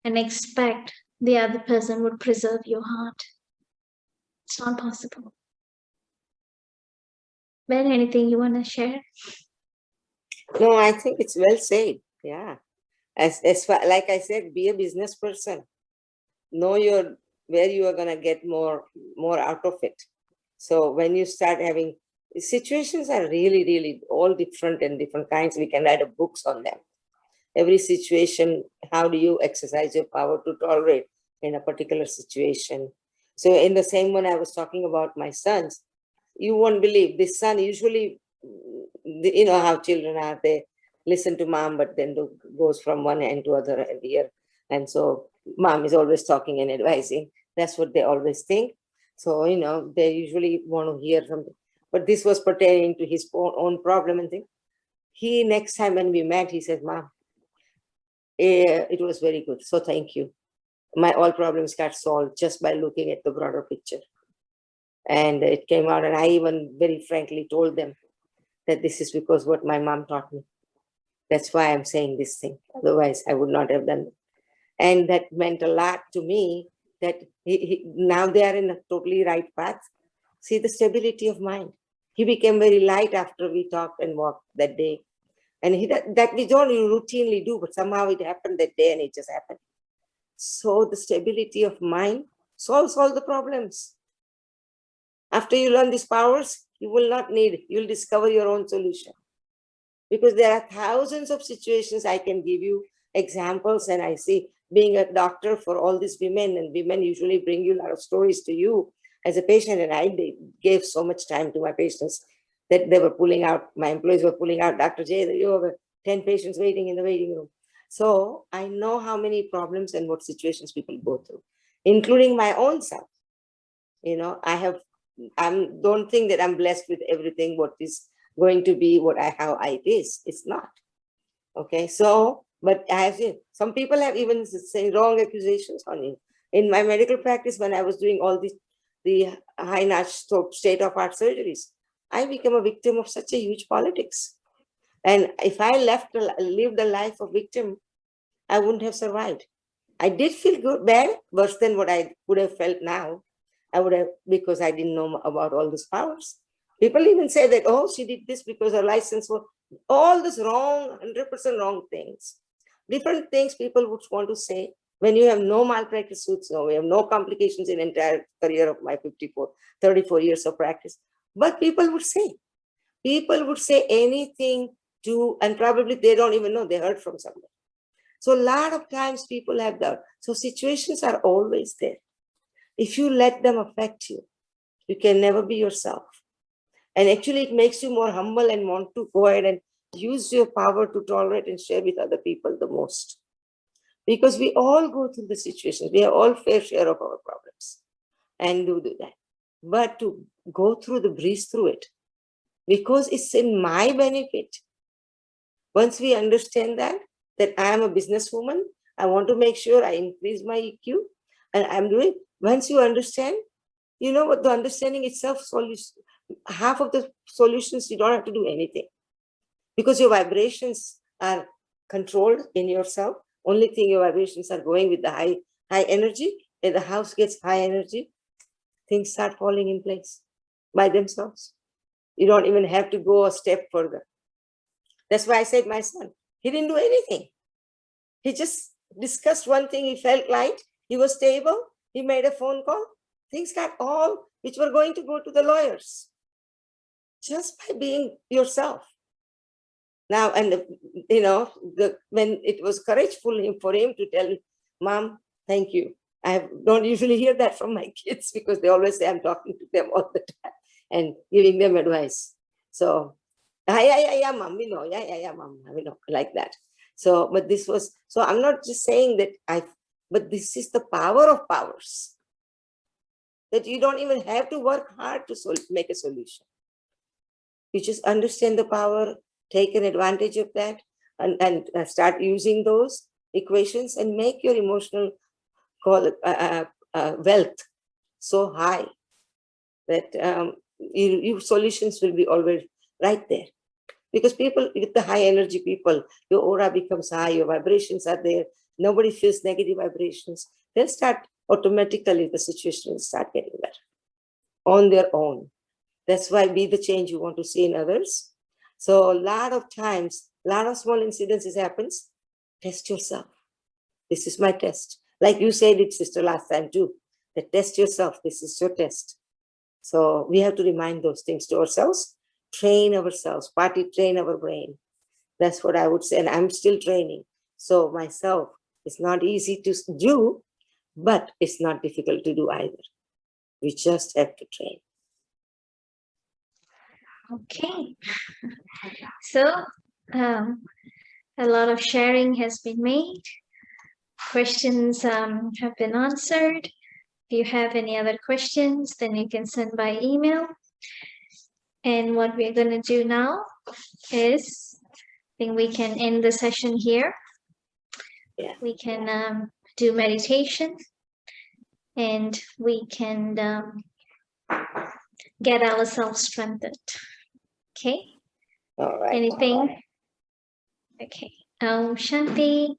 and expect the other person would preserve your heart. It's not possible. Ben, anything you want to share? No, I think it's well said. Yeah. As far, like I said, be a business person. Know where you are gonna get more out of it. So when you start having situations are really all different and different kinds. We can write books on them. Every situation, how do you exercise your power to tolerate in a particular situation? So in the same one I was talking about my sons, you won't believe this son usually, you know how children are, they listen to mom, but then goes from one end to other ear. And so mom is always talking and advising. That's what they always think. So, they usually want to hear something. But this was pertaining to his own problem and thing. He, next time when we met, he said, Mom, it was very good. So thank you. My all problems got solved just by looking at the broader picture. And it came out, and I even very frankly told them that this is because what my mom taught me. That's why I'm saying this thing. Otherwise, I would not have done it. And that meant a lot to me, that now they are in a totally right path. See the stability of mind. He became very light after we talked and walked that day. And that we don't routinely do, but somehow it happened that day and it just happened. So the stability of mind solves all the problems. After you learn these powers, you'll discover your own solution. Because there are thousands of situations I can give you examples, and I see being a doctor for all these women, and women usually bring you a lot of stories to you as a patient, and I gave so much time to my patients that they were pulling out, my employees were pulling out, Dr. J, you have 10 patients waiting in the waiting room. So I know how many problems and what situations people go through, including my own self. I don't think that I'm blessed with everything what is going to be how it is. It's not. Okay, so, but I have seen some people have even say wrong accusations on you. In my medical practice, when I was doing all the high-notch state-of-art surgeries, I became a victim of such a huge politics. And if I lived a life of victim, I wouldn't have survived. I did feel bad, worse than what I would have felt now. I would have, because I didn't know about all these powers. People even say that, oh, she did this because her license was all this wrong, 100% wrong things. Different things people would want to say. When you have no malpractice suits, no, we have no complications in entire career of my 34 years of practice. But people would say anything to, and probably they don't even know they heard from somebody. So a lot of times people have doubt. So situations are always there. If you let them affect you, you can never be yourself. And actually it makes you more humble and want to go ahead and use your power to tolerate and share with other people the most. Because we all go through the situations. We have all fair share of our problems and do that. But to go through breeze through it, because it's in my benefit. Once we understand that I am a businesswoman, I want to make sure I increase my EQ, and I'm doing, once you understand, you know what, the understanding itself, half of the solutions, you don't have to do anything. Because your vibrations are controlled in yourself. Only thing, your vibrations are going with the high energy, and the house gets high energy, things start falling in place by themselves. You don't even have to go a step further. That's why I said my son, he didn't do anything. He just discussed one thing, he felt light, he was stable, he made a phone call, things got all, which were going to go to the lawyers, just by being yourself. Now, and when it was courageful for him to tell Mom, thank you. I don't usually hear that from my kids because they always say I'm talking to them all the time and giving them advice. So, yeah, Mom, we know, yeah, Mom, we know, like that. So, but this was, so I'm not just saying that but this is the power of powers, that you don't even have to work hard to make a solution. You just understand the power, take an advantage of that, and start using those equations and make your emotional wealth so high that your solutions will be always right there. Because people with the high energy people, your aura becomes high, your vibrations are there, nobody feels negative vibrations, they'll start automatically, the situation will start getting better on their own. That's why be the change you want to see in others. So a lot of times, a lot of small incidences happens. Test yourself. This is my test. Like you said it, sister, last time too. That test yourself. This is your test. So we have to remind those things to ourselves. Train ourselves. Partly train our brain. That's what I would say. And I'm still training. So myself, it's not easy to do, but it's not difficult to do either. We just have to train. Okay. So, a lot of sharing has been made. Questions have been answered. If you have any other questions, then you can send by email. And what we're going to do now is, I think we can end the session here. Yeah. We can do meditation, and we can get ourselves strengthened. Okay? All right. Anything? Okay. Shanti.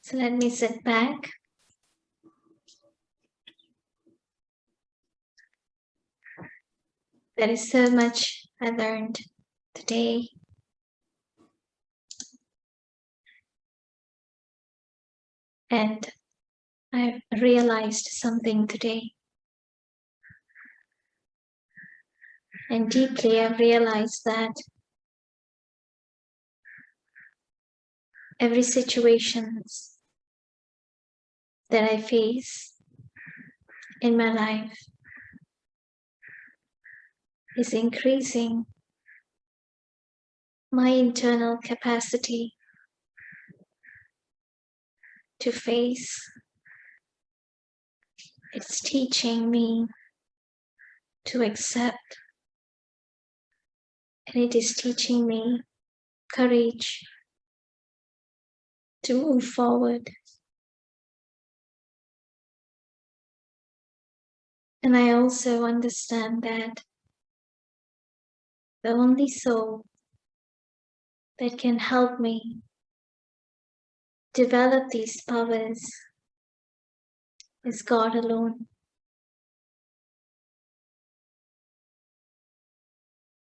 So let me sit back. There is so much I learned today. And I've realized something today. And deeply I've realized that every situation that I face in my life is increasing my internal capacity to face. It's teaching me to accept, and it is teaching me courage to move forward. And I also understand that The only soul that can help me develop these powers is God alone.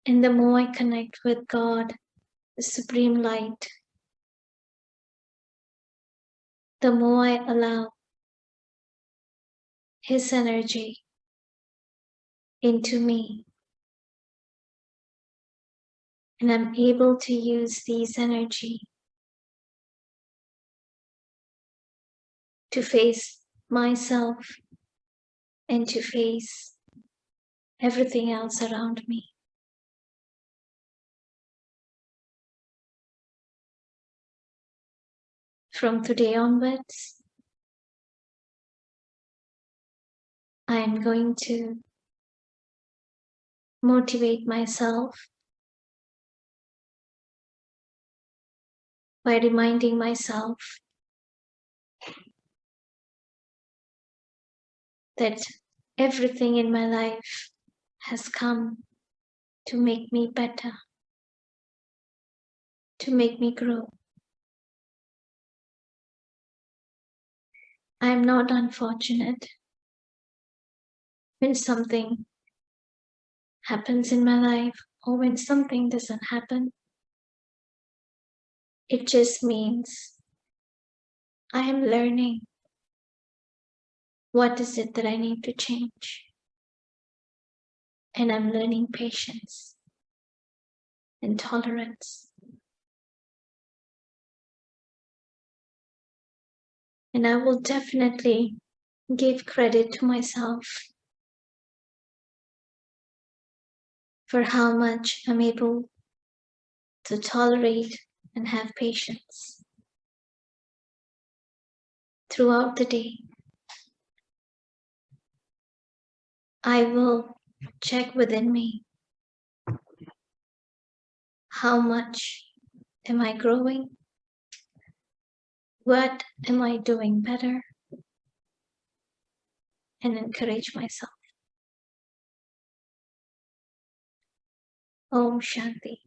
And the more I connect with God, the Supreme Light, the more I allow His energy into me. And I'm able to use these energy to face myself and to face everything else around me. From today onwards, I am going to motivate myself by reminding myself that everything in my life has come to make me better, to make me grow. I am not unfortunate when something happens in my life or when something doesn't happen. It just means I am learning what is it that I need to change. And I'm learning patience and tolerance. And I will definitely give credit to myself for how much I'm able to tolerate and have patience throughout the day. I will check within me how much am I growing? What am I doing better? And encourage myself. Om Shanti.